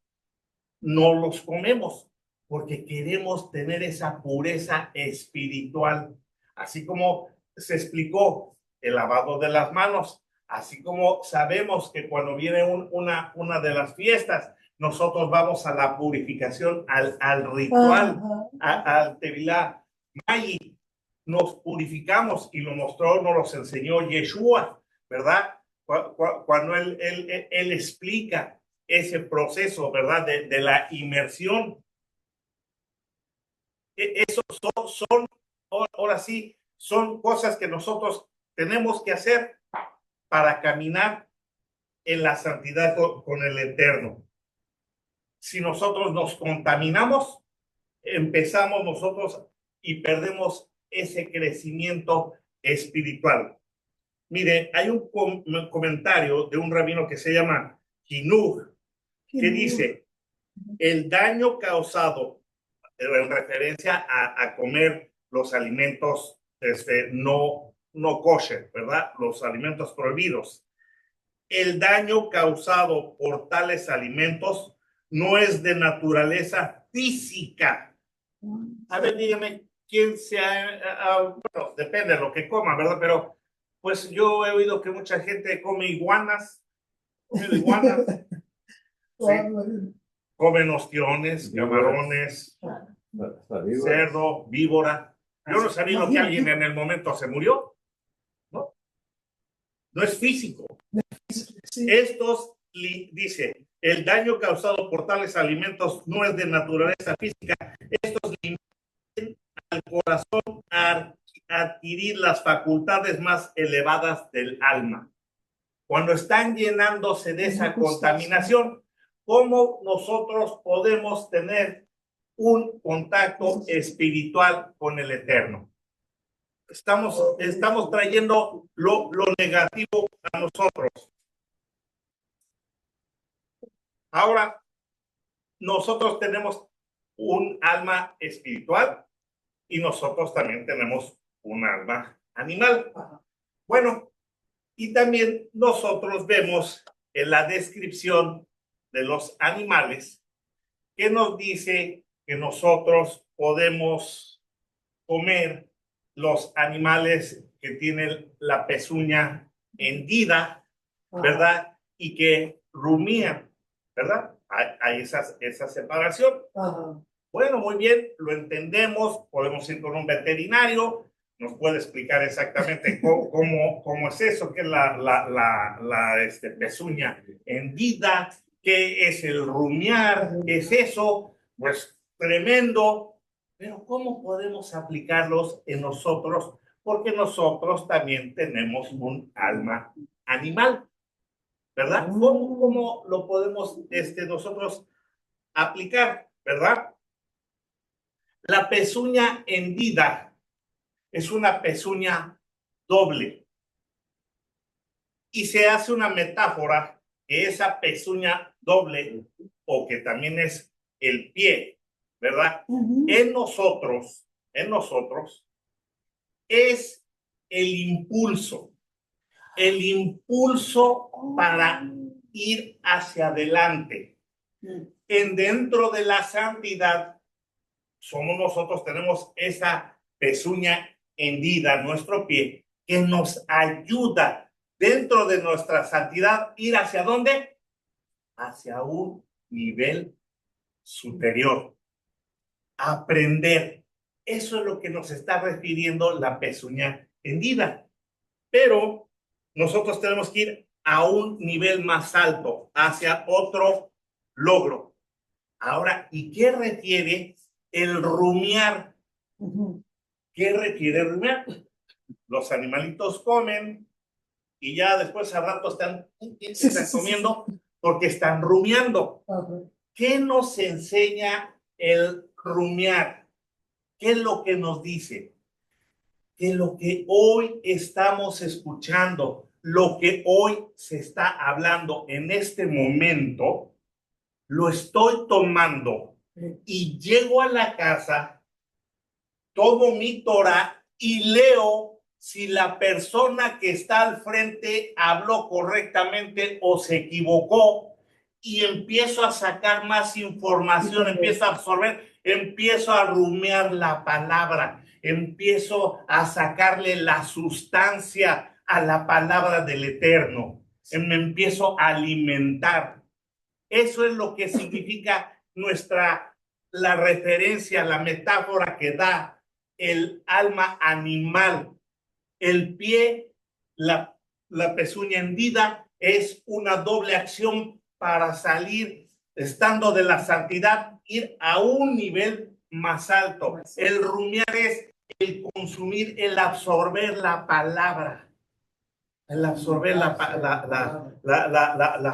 no los comemos, porque queremos tener esa pureza espiritual. Así como se explicó el lavado de las manos, así como sabemos que cuando viene una de las fiestas, nosotros vamos a la purificación, al ritual, al Tevilá Mayi, nos purificamos, y lo mostró, nos los enseñó Yeshua, ¿verdad? Cuando él explica ese proceso, ¿verdad? De la inmersión. Eso son, ahora sí, son cosas que nosotros tenemos que hacer para caminar en la santidad con el Eterno. Si nosotros nos contaminamos, empezamos nosotros y perdemos ese crecimiento espiritual. Mire, hay un comentario de un rabino que se llama Hinuch, que dice: el daño causado en referencia a comer los alimentos no kosher, ¿verdad? Los alimentos prohibidos. El daño causado por tales alimentos no es de naturaleza física. A ver, dígame, ¿quién bueno, depende de lo que coma, ¿verdad? Pero pues yo he oído que mucha gente come iguanas. Sí. Comen ostiones, camarones, cerdo, víbora. Yo no sabía que alguien en el momento se murió, ¿no? No es físico. Estos, dice, el daño causado por tales alimentos no es de naturaleza física. Estos limitan al corazón a adquirir las facultades más elevadas del alma. Cuando están llenándose de esa contaminación, ¿cómo nosotros podemos tener un contacto espiritual con el Eterno? Estamos trayendo lo negativo a nosotros. Ahora, nosotros tenemos un alma espiritual y nosotros también tenemos un alma animal. Bueno, y también nosotros vemos en la descripción de los animales que nos dice que nosotros podemos comer los animales que tienen la pezuña hendida, ¿verdad? Y que rumían, ¿verdad? Hay esa separación. Bueno, muy bien, lo entendemos, podemos ir con un veterinario, nos puede explicar exactamente cómo es eso, qué es la pezuña hendida, qué es el rumiar, qué es eso. Pues tremendo, pero ¿cómo podemos aplicarlos en nosotros? Porque nosotros también tenemos un alma animal, ¿verdad? ¿Cómo lo podemos nosotros aplicar, verdad? La pezuña hendida es una pezuña doble. Y se hace una metáfora que esa pezuña doble, o que también es el pie, ¿verdad? En nosotros es el impulso para ir hacia adelante. Dentro de la santidad, somos nosotros, tenemos esa pezuña hendida, nuestro pie, que nos ayuda dentro de nuestra santidad ir hacia dónde? Hacia un nivel superior. Aprender. Eso es lo que nos está refiriendo la pezuña hendida. Pero nosotros tenemos que ir a un nivel más alto, hacia otro logro. Ahora, ¿y qué requiere el rumiar? ¿Qué requiere el rumiar? Los animalitos comen y ya después al rato están comiendo porque están rumiando. ¿Qué nos enseña el rumiar? ¿Qué es lo que nos dice? Que lo que hoy estamos escuchando, lo que hoy se está hablando en este momento, lo estoy tomando y llego a la casa, tomo mi Torah y leo si la persona que está al frente habló correctamente o se equivocó, y empiezo a sacar más información, empiezo a absorber, empiezo a rumiar la palabra, empiezo a sacarle la sustancia a la palabra del Eterno, me empiezo a alimentar. Eso es lo que significa la referencia, la metáfora que da el alma animal. El pie, la pezuña hendida, es una doble acción para salir, estando de la santidad, ir a un nivel más alto. El rumiar es el consumir, el absorber la palabra. El absorber la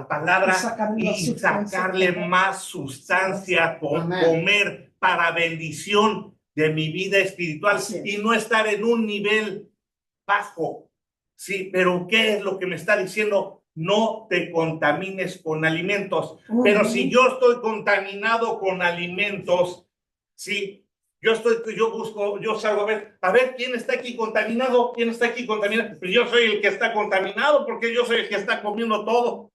palabra y sacarle más sustancia, comer para bendición de mi vida espiritual y no estar en un nivel bajo. Sí, pero ¿qué es lo que me está diciendo? No te contamines con alimentos. Pero si yo estoy contaminado con alimentos, sí, yo salgo a ver quién está aquí contaminado, pues yo soy el que está contaminado porque yo soy el que está comiendo todo.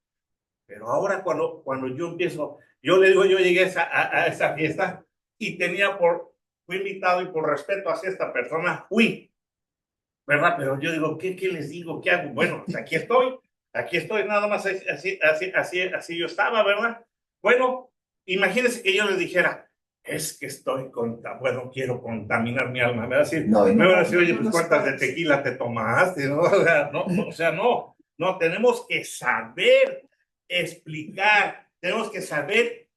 Pero ahora cuando yo empiezo, yo le digo, yo llegué a esa fiesta y fui invitado y por respeto hacia esta persona, fui, ¿verdad? Pero yo digo, ¿qué les digo? ¿Qué hago? Bueno, pues aquí estoy, nada más así yo estaba, ¿verdad? Bueno, imagínense que yo les dijera, es que quiero contaminar mi alma. Me va a decir, oye, pues ¿cuántas de tequila te tomaste? ¿No? O sea, no, tenemos que saber explicar, tenemos que saber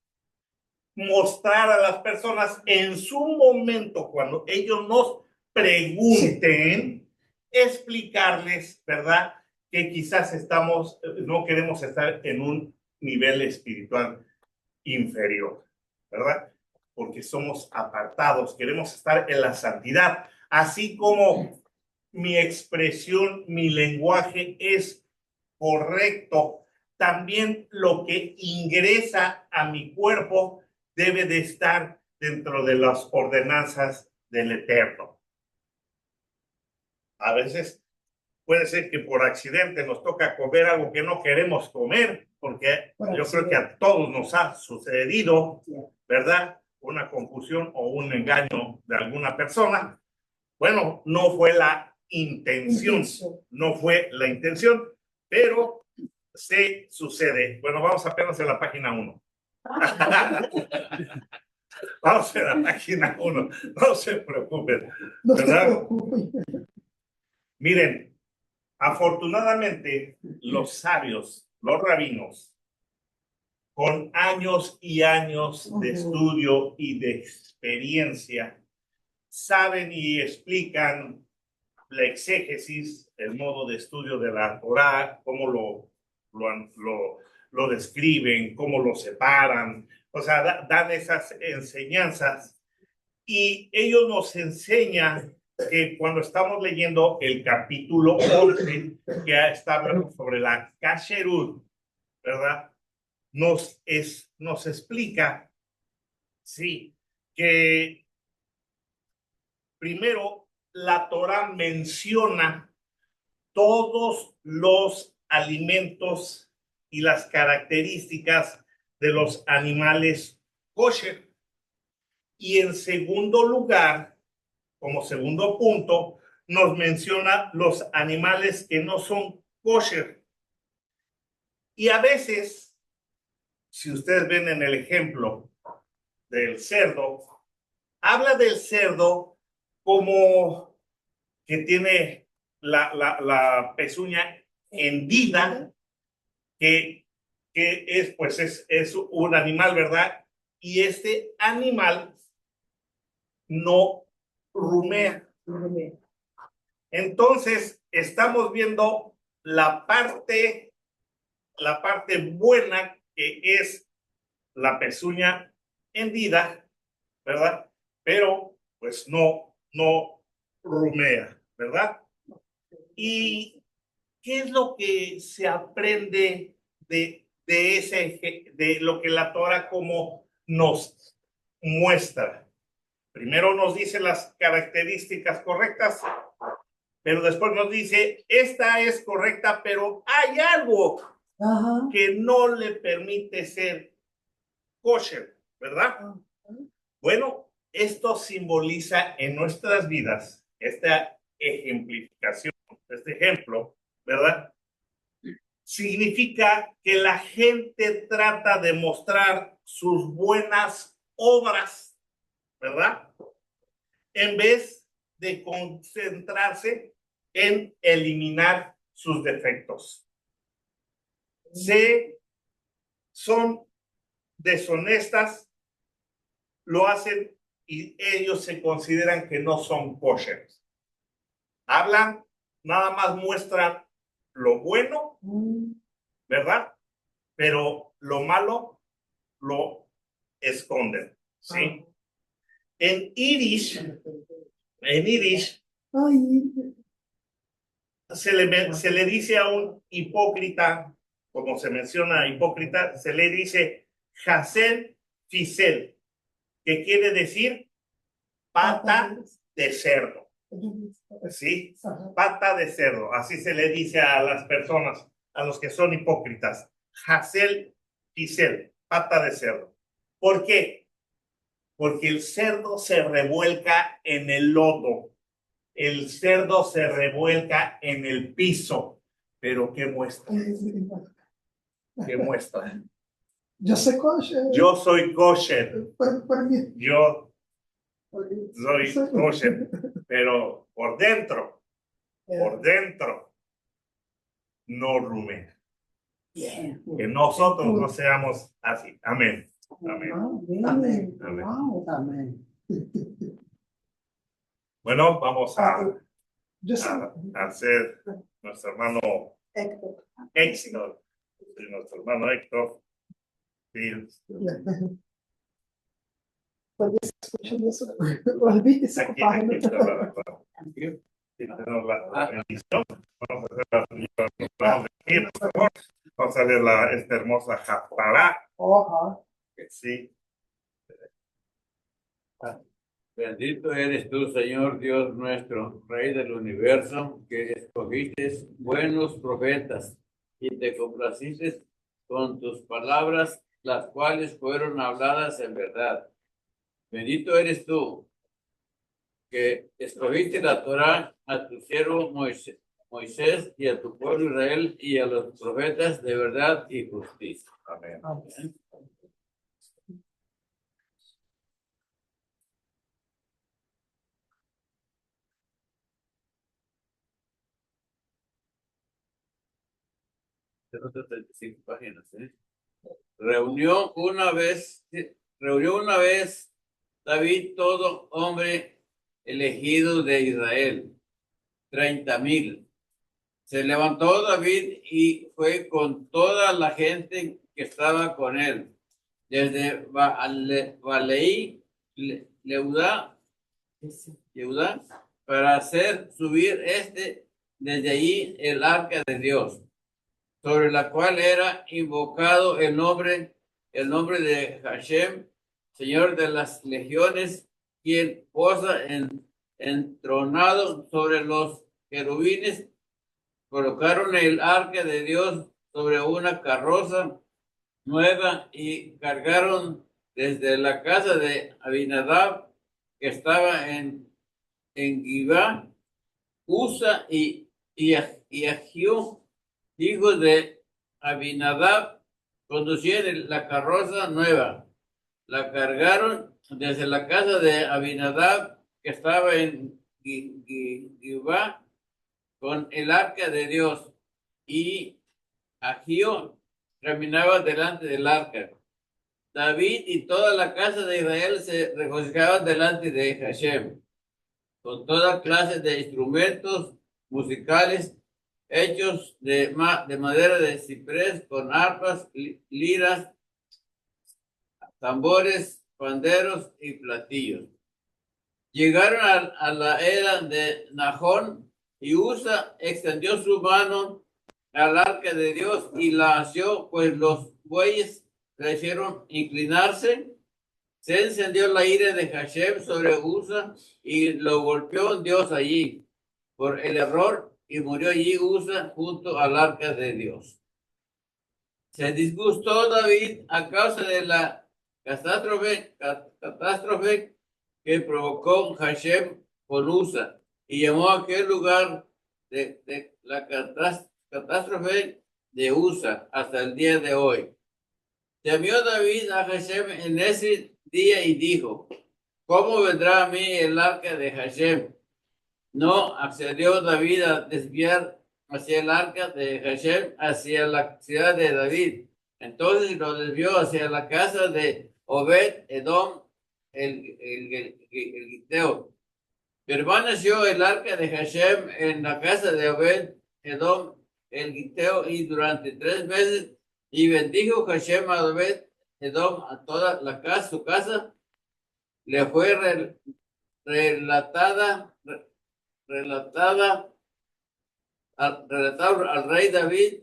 mostrar a las personas en su momento, cuando ellos nos pregunten, explicarles, ¿verdad? Que quizás no queremos estar en un nivel espiritual inferior, ¿verdad? Porque somos apartados, queremos estar en la santidad, así como mi expresión, mi lenguaje es correcto, también lo que ingresa a mi cuerpo debe de estar dentro de las ordenanzas del Eterno. A veces puede ser que por accidente nos toca comer algo que no queremos comer, porque yo creo que a todos nos ha sucedido, ¿verdad? Una confusión o un engaño de alguna persona. Bueno, no fue la intención, pero se sucede. Bueno, vamos apenas en la página 1. Vamos a la página 1, no se preocupen, ¿verdad? Miren, afortunadamente, los sabios, los rabinos, con años y años de estudio y de experiencia, saben y explican la exégesis, el modo de estudio de la Torá, cómo lo describen, cómo lo separan, o sea, dan esas enseñanzas y ellos nos enseñan que cuando estamos leyendo el capítulo 11, que está hablando sobre la kasherut, ¿verdad? Nos explica, sí, que primero la Torah menciona todos los alimentos y las características de los animales kosher. Y en segundo lugar, como segundo punto, nos menciona los animales que no son kosher. Y a veces, si ustedes ven en el ejemplo del cerdo, habla del cerdo como que tiene la pezuña hendida, que es, pues es un animal, ¿verdad? Y este animal no rumea. Entonces, estamos viendo la parte buena, que es la pezuña hendida, ¿verdad? Pero, pues no rumea, ¿verdad? ¿Y qué es lo que se aprende de lo que la Torah como nos muestra? Primero nos dice las características correctas, pero después nos dice, esta es correcta, pero hay algo que no le permite ser kosher, ¿verdad? Bueno, esto simboliza en nuestras vidas esta ejemplificación, este ejemplo, ¿verdad? Significa que la gente trata de mostrar sus buenas obras, ¿verdad? En vez de concentrarse en eliminar sus defectos. Son deshonestas, lo hacen y ellos se consideran que no son kosher. Hablan, nada más muestran lo bueno, ¿verdad? Pero lo malo lo esconden, ¿sí? En Yiddish se le dice a un hipócrita, como se menciona hipócrita, se le dice Hazel Fisel, que quiere decir pata de cerdo. ¿Sí? Pata de cerdo, así se le dice a las personas, a los que son hipócritas. Hazel Fisel, pata de cerdo. ¿Por qué? Porque el cerdo se revuelca en el lodo. El cerdo se revuelca en el piso. Pero ¿qué muestra? ¿Qué muestra? Yo soy kosher. Yo soy kosher. Por mí. Yo soy kosher. Pero por dentro no rumea. Que nosotros no seamos así. Amén. Amén. Amén. Amén. Wow. Amén. Bueno, vamos a hacer nuestro hermano Héctor. Nuestro hermano Héctor. Sí. Olvídate esa Aquí página. está la bendición. Vamos a hacer la bendición. Por favor. Vamos a ver esta hermosa Haftará. Sí. Bendito eres tú, Señor Dios nuestro, Rey del universo, que escogiste buenos profetas y te complaciste con tus palabras, las cuales fueron habladas en verdad. Bendito eres tú, que escogiste la Torá a tu siervo Moisés y a tu pueblo Israel y a los profetas de verdad y justicia. Amén. Amén. Otras 35 páginas, ¿eh? Reunió una vez David todo hombre elegido de Israel, 30,000. Se levantó David y fue con toda la gente que estaba con él, desde Baleí, Yeudá, para hacer subir desde allí el arca de Dios, sobre la cual era invocado el nombre de Hashem, Señor de las legiones, quien posa entronado sobre los querubines. Colocaron el arca de Dios sobre una carroza nueva y cargaron desde la casa de Abinadab, que estaba en Gibá, Usa y Ahiú, hijos de Abinadab, conducían la carroza nueva. La cargaron desde la casa de Abinadab, que estaba en Gibá, con el arca de Dios, y Ahiú caminaba delante del arca. David y toda la casa de Israel se regocijaban delante de Hashem, con toda clase de instrumentos musicales hechos de madera de ciprés, con arpas, liras, tambores, panderos y platillos. Llegaron a la era de Nahón, y Usa extendió su mano al arca de Dios y la asió, pues los bueyes le hicieron inclinarse. Se encendió la ira de Hashem sobre Usa y lo golpeó Dios allí por el error, y murió allí Usa junto al arca de Dios. Se disgustó David a causa de la catástrofe que provocó Hashem con Usa, y llamó a aquel lugar de la catástrofe de Usa hasta el día de hoy. Temió David a Hashem en ese día y dijo: ¿cómo vendrá a mí el arca de Hashem? No accedió David a desviar hacia el arca de Hashem, hacia la ciudad de David. Entonces lo desvió hacia la casa de Obed Edom, el Giteo. Permaneció el arca de Hashem en la casa de Obed Edom, el Giteo, y durante 3 meses, y bendijo Hashem a Obed Edom, a toda la casa, su casa. Le fue relatada al rey David,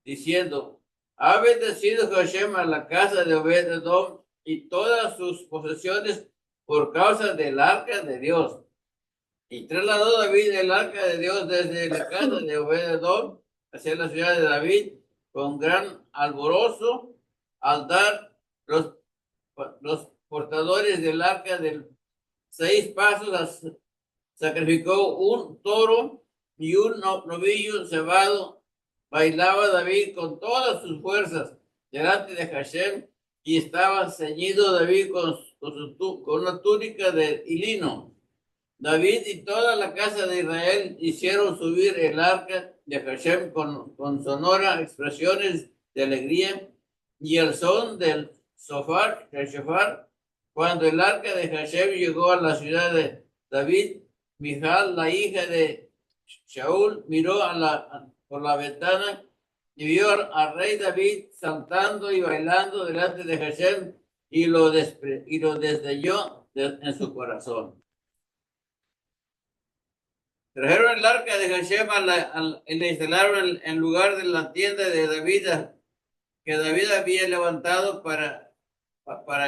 diciendo: ha bendecido Hashem a la casa de Obed Edom y todas sus posesiones por causa del arca de Dios. Y trasladó David el arca de Dios desde la casa de Obed Edom hacia la ciudad de David con gran alborozo. Al dar los portadores del arca de 6 pasos, sacrificó un toro y un novillo cebado. Bailaba David con todas sus fuerzas delante de Hashem, y estaba ceñido David con una túnica de lino. David y toda la casa de Israel hicieron subir el arca de Hashem con sonoras expresiones de alegría y el son del shofar. Cuando el arca de Hashem llegó a la ciudad de David, Mijal, la hija de Shaul, miró por la ventana y vio al rey David saltando y bailando delante de Hashem, y lo desdeñó en su corazón. Trajeron el arca de Hashem y la instalaron en lugar de la tienda de David, que David había levantado para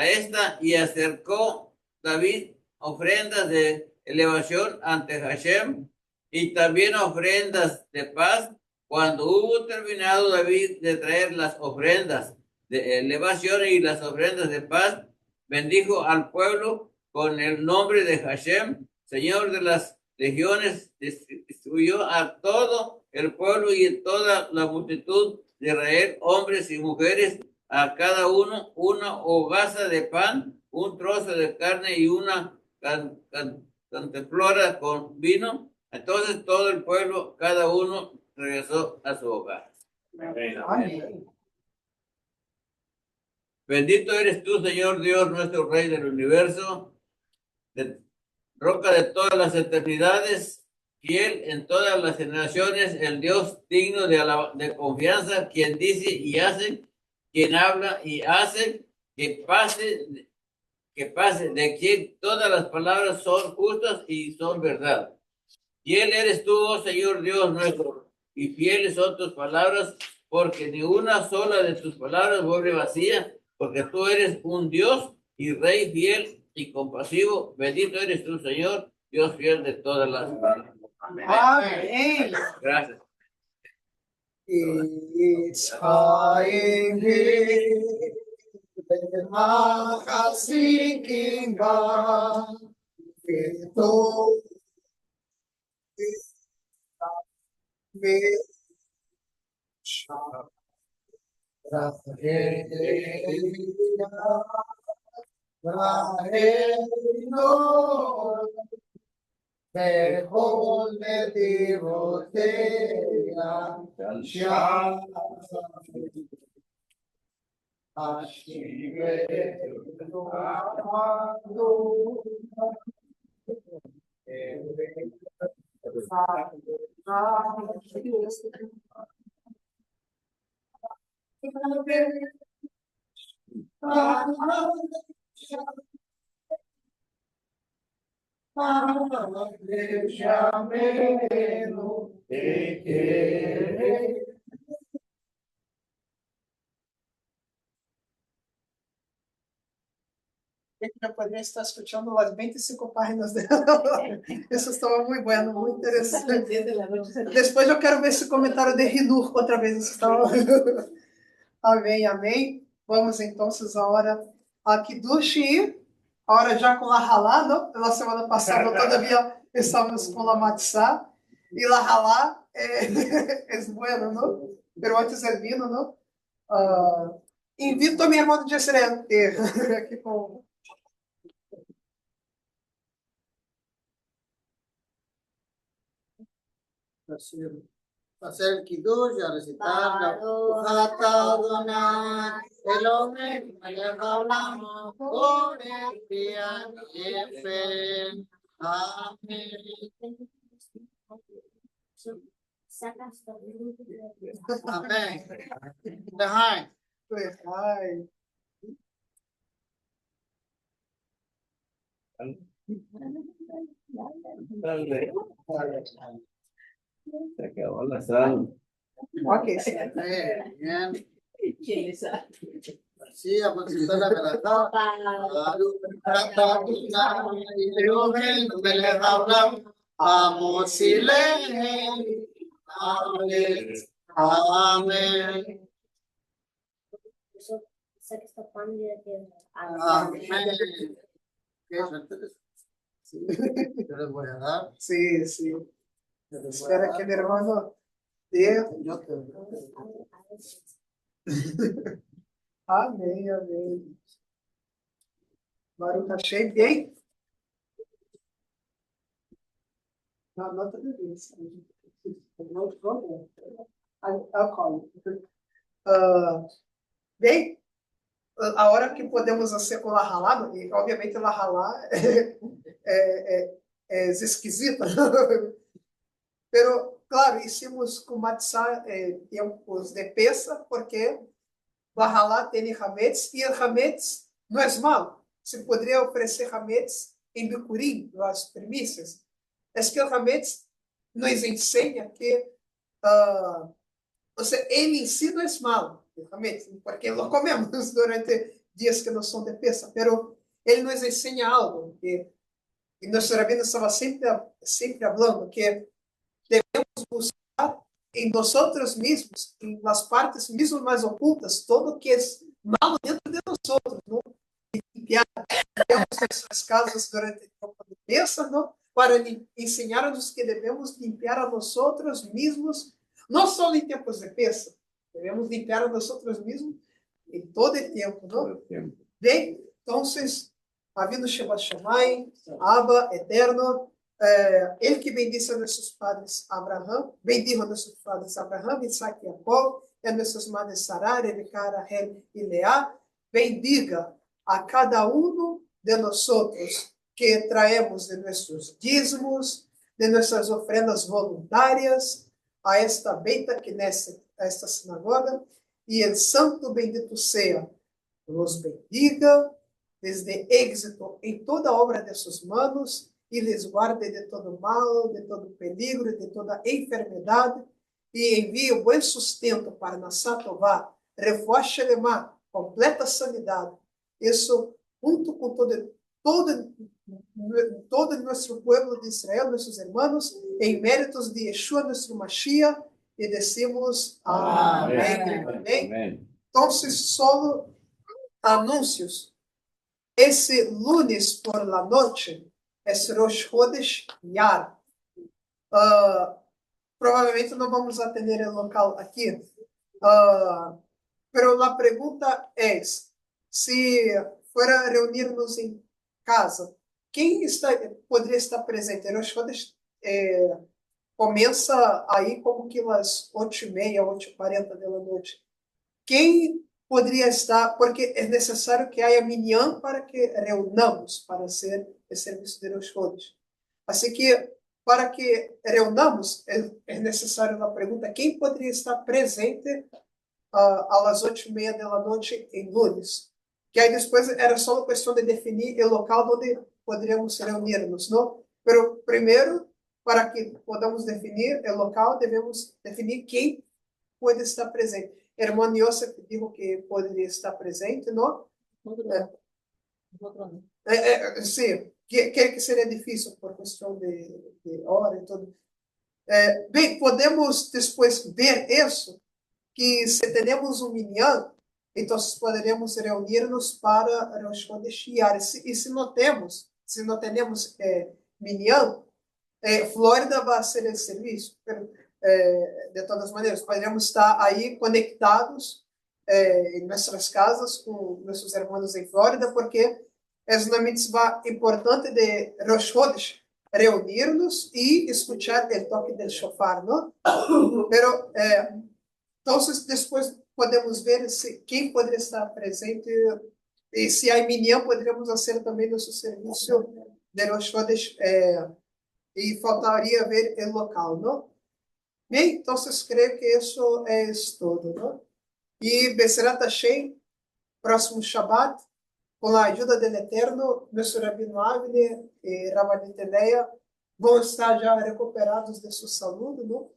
esta, y acercó David ofrendas de elevación ante Hashem y también ofrendas de paz. Cuando hubo terminado David de traer las ofrendas de elevación y las ofrendas de paz, bendijo al pueblo con el nombre de Hashem, Señor de las legiones. Distribuyó a todo el pueblo y toda la multitud de Israel, hombres y mujeres, a cada uno una hogaza de pan, un trozo de carne y una cantimplora con vino. Entonces todo el pueblo, cada uno, regresó a su hogar. Amén. Bendito eres tú, Señor Dios, nuestro Rey del universo, roca de todas las eternidades, fiel en todas las generaciones, el Dios digno de confianza, quien dice y hace, quien habla y hace, que pase, de quien todas las palabras son justas y son verdad. Fiel eres tú, oh Señor Dios nuestro, y fieles son tus palabras, porque ni una sola de tus palabras vuelve vacía, porque tú eres un Dios y Rey fiel y compasivo. Bendito eres tú, Señor, Dios fiel de todas las cosas. Amém. Gracias. It's crying here, the heart is sinking back, with no mejor me divorcia, ya. Así Eu poderia estar escutando as 25 páginas dela. Isso estava muito bueno, muito interessante. Depois eu quero ver esse comentário de Rinur outra vez. Isso estava... Amém, amém. Vamos então, a hora aqui do Xi, a hora já com la halá, não? Pela semana passada, todavia estávamos com la matzá. E la halá é bueno, não? Pero antes é vino, não? Invito a minha irmã de Jesseret aqui com... hacer kiddush, a recitar la Jata Adonai, Elohim, Melech haolam, Orech Pian Yefen. Amén. Amén. Lehaim. Ai. Se acabó la sal. Ok. Bien. Sí, a participar la Melachá. Jata Adonai, Elohim, Melech haolam, Amos Ilehen. Amén. Amén. Amén. ¿Qué suerte? Sí, yo les voy a dar. Sí, sí. Espera que mi hermano dê. Yo te Amém, amém. Baruch Hashem, bem? Não, não está bebendo. Bem, a hora que podemos ser com la halá, e obviamente la halá é esquisita, pero claro, hicimos com matzá tempos de pesa, porque la halá tem hametz, e o hametz não é malo. Se poderia oferecer hametz em Bikurim, as primícias. É que o hametz nos ensina que ele em si não é malo, porque lo comemos durante dias que não são de pesa, pero ele nos ensina algo, e nosso rabino estava sempre falando que devemos buscar em nós mesmos, em las partes mesmo mais ocultas, todo o que é malo dentro de nós, não? E limpiar nossas casas durante o tempo de pesa, não? Para ensinar-nos que devemos limpar a nós mesmos, não só em tempos de pesa, devemos limpar a nós mesmos em todo o tempo, não? Bem, então, havendo Shabbat Shammai, Abba, Eterno, ele que bendice a nossos padres Abraham, bendiga a nossos padres Abraham, Isaac e Jacob, e a nossas madres Sarah, Rebeca, Rahel e Leá, bendiga a cada de nós que traemos de nossos dízimos, de nossas ofrendas voluntárias a esta Beit Knesset, a esta sinagoga, e el santo bendito seja, los bendiga, desde êxito em toda obra de suas manos, e lhes guarde de todo mal, de todo peligro, de toda enfermidade, e envie o bom sustento para Nasatová, reforce Lemá, completa sanidade. Isso, junto com todo nosso povo de Israel, nossos irmãos, em méritos de Yeshua, nosso Mashiach, e decimos amém. Amém. Então, solo anúncios. Esse lunes por la noche é Rosh Chodesh Iyar. Provavelmente não vamos atender o local aqui. Pero a pergunta é: se fora reunirmos em casa, quem poderia estar presente? Rosh Chodesh começa aí como que às 8h30, 8h40 da noite. Quem poderia estar, porque é necessário que haja minyan para que reunamos para ser o serviço de Rosh Chodesh. Assim que, para que reunamos, é necessário a pergunta: quem poderia estar presente às 8h30 da noite em lunes? Que aí depois era só questão de definir o local onde poderíamos reunir-nos, não? Mas primeiro, para que podamos definir o local, devemos definir quem pode estar presente. Irmão Yosef disse que poderia estar presente, não? Sim, que seria difícil por questão de hora e tudo. Bem, podemos depois ver isso, que se temos um minyan, então poderemos reunir-nos para Rosh Chodesh Iyar. E se não temos minyan, Flórida vai ser esse serviço. De todas maneiras, poderíamos estar aí conectados em nossas casas com nossos irmãos em Flórida, porque é uma mitzvah importante de Rosh Chodesh, reunir-nos e escutar o toque do shofar, não? Pero, então, depois podemos ver quem poderia estar presente, e se há minyan, poderíamos fazer também nosso serviço de Rosh Chodesh, e faltaria ver o local, não? Bem, então, creio que isso é tudo, não? E Bezerat Hashem, próximo Shabbat, com a ajuda do Eterno, nosso Rabino Avner e Rabanit Leia vão estar já recuperados de sua saúde, não?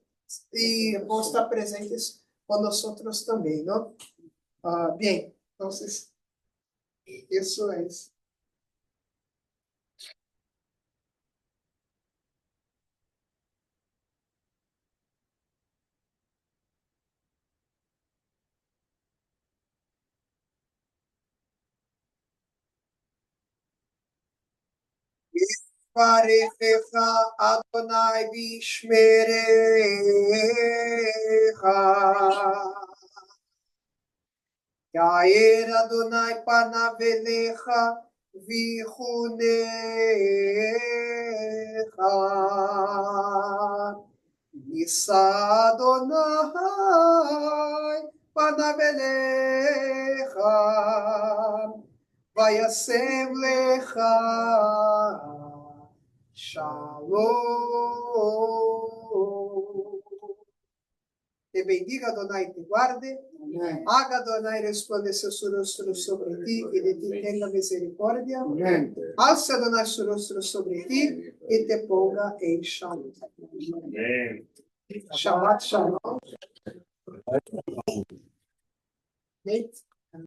E vão estar presentes conosco também, não? Bem, então, isso é isso. Varechecha Adonai vishmerecha. Yair Adonai panav elecha vichunecha. Yisa Adonai panav elecha vayasem lecha Shalom. Te bendiga, Adonai, e te guarde. Amém. Haga Adonai resplandecer seu rosto sobre ti e de ti tenha misericórdia. Amém. Alce Adonai seu rosto sobre ti e te ponga em Shalom. Amém. Shabbat Shalom.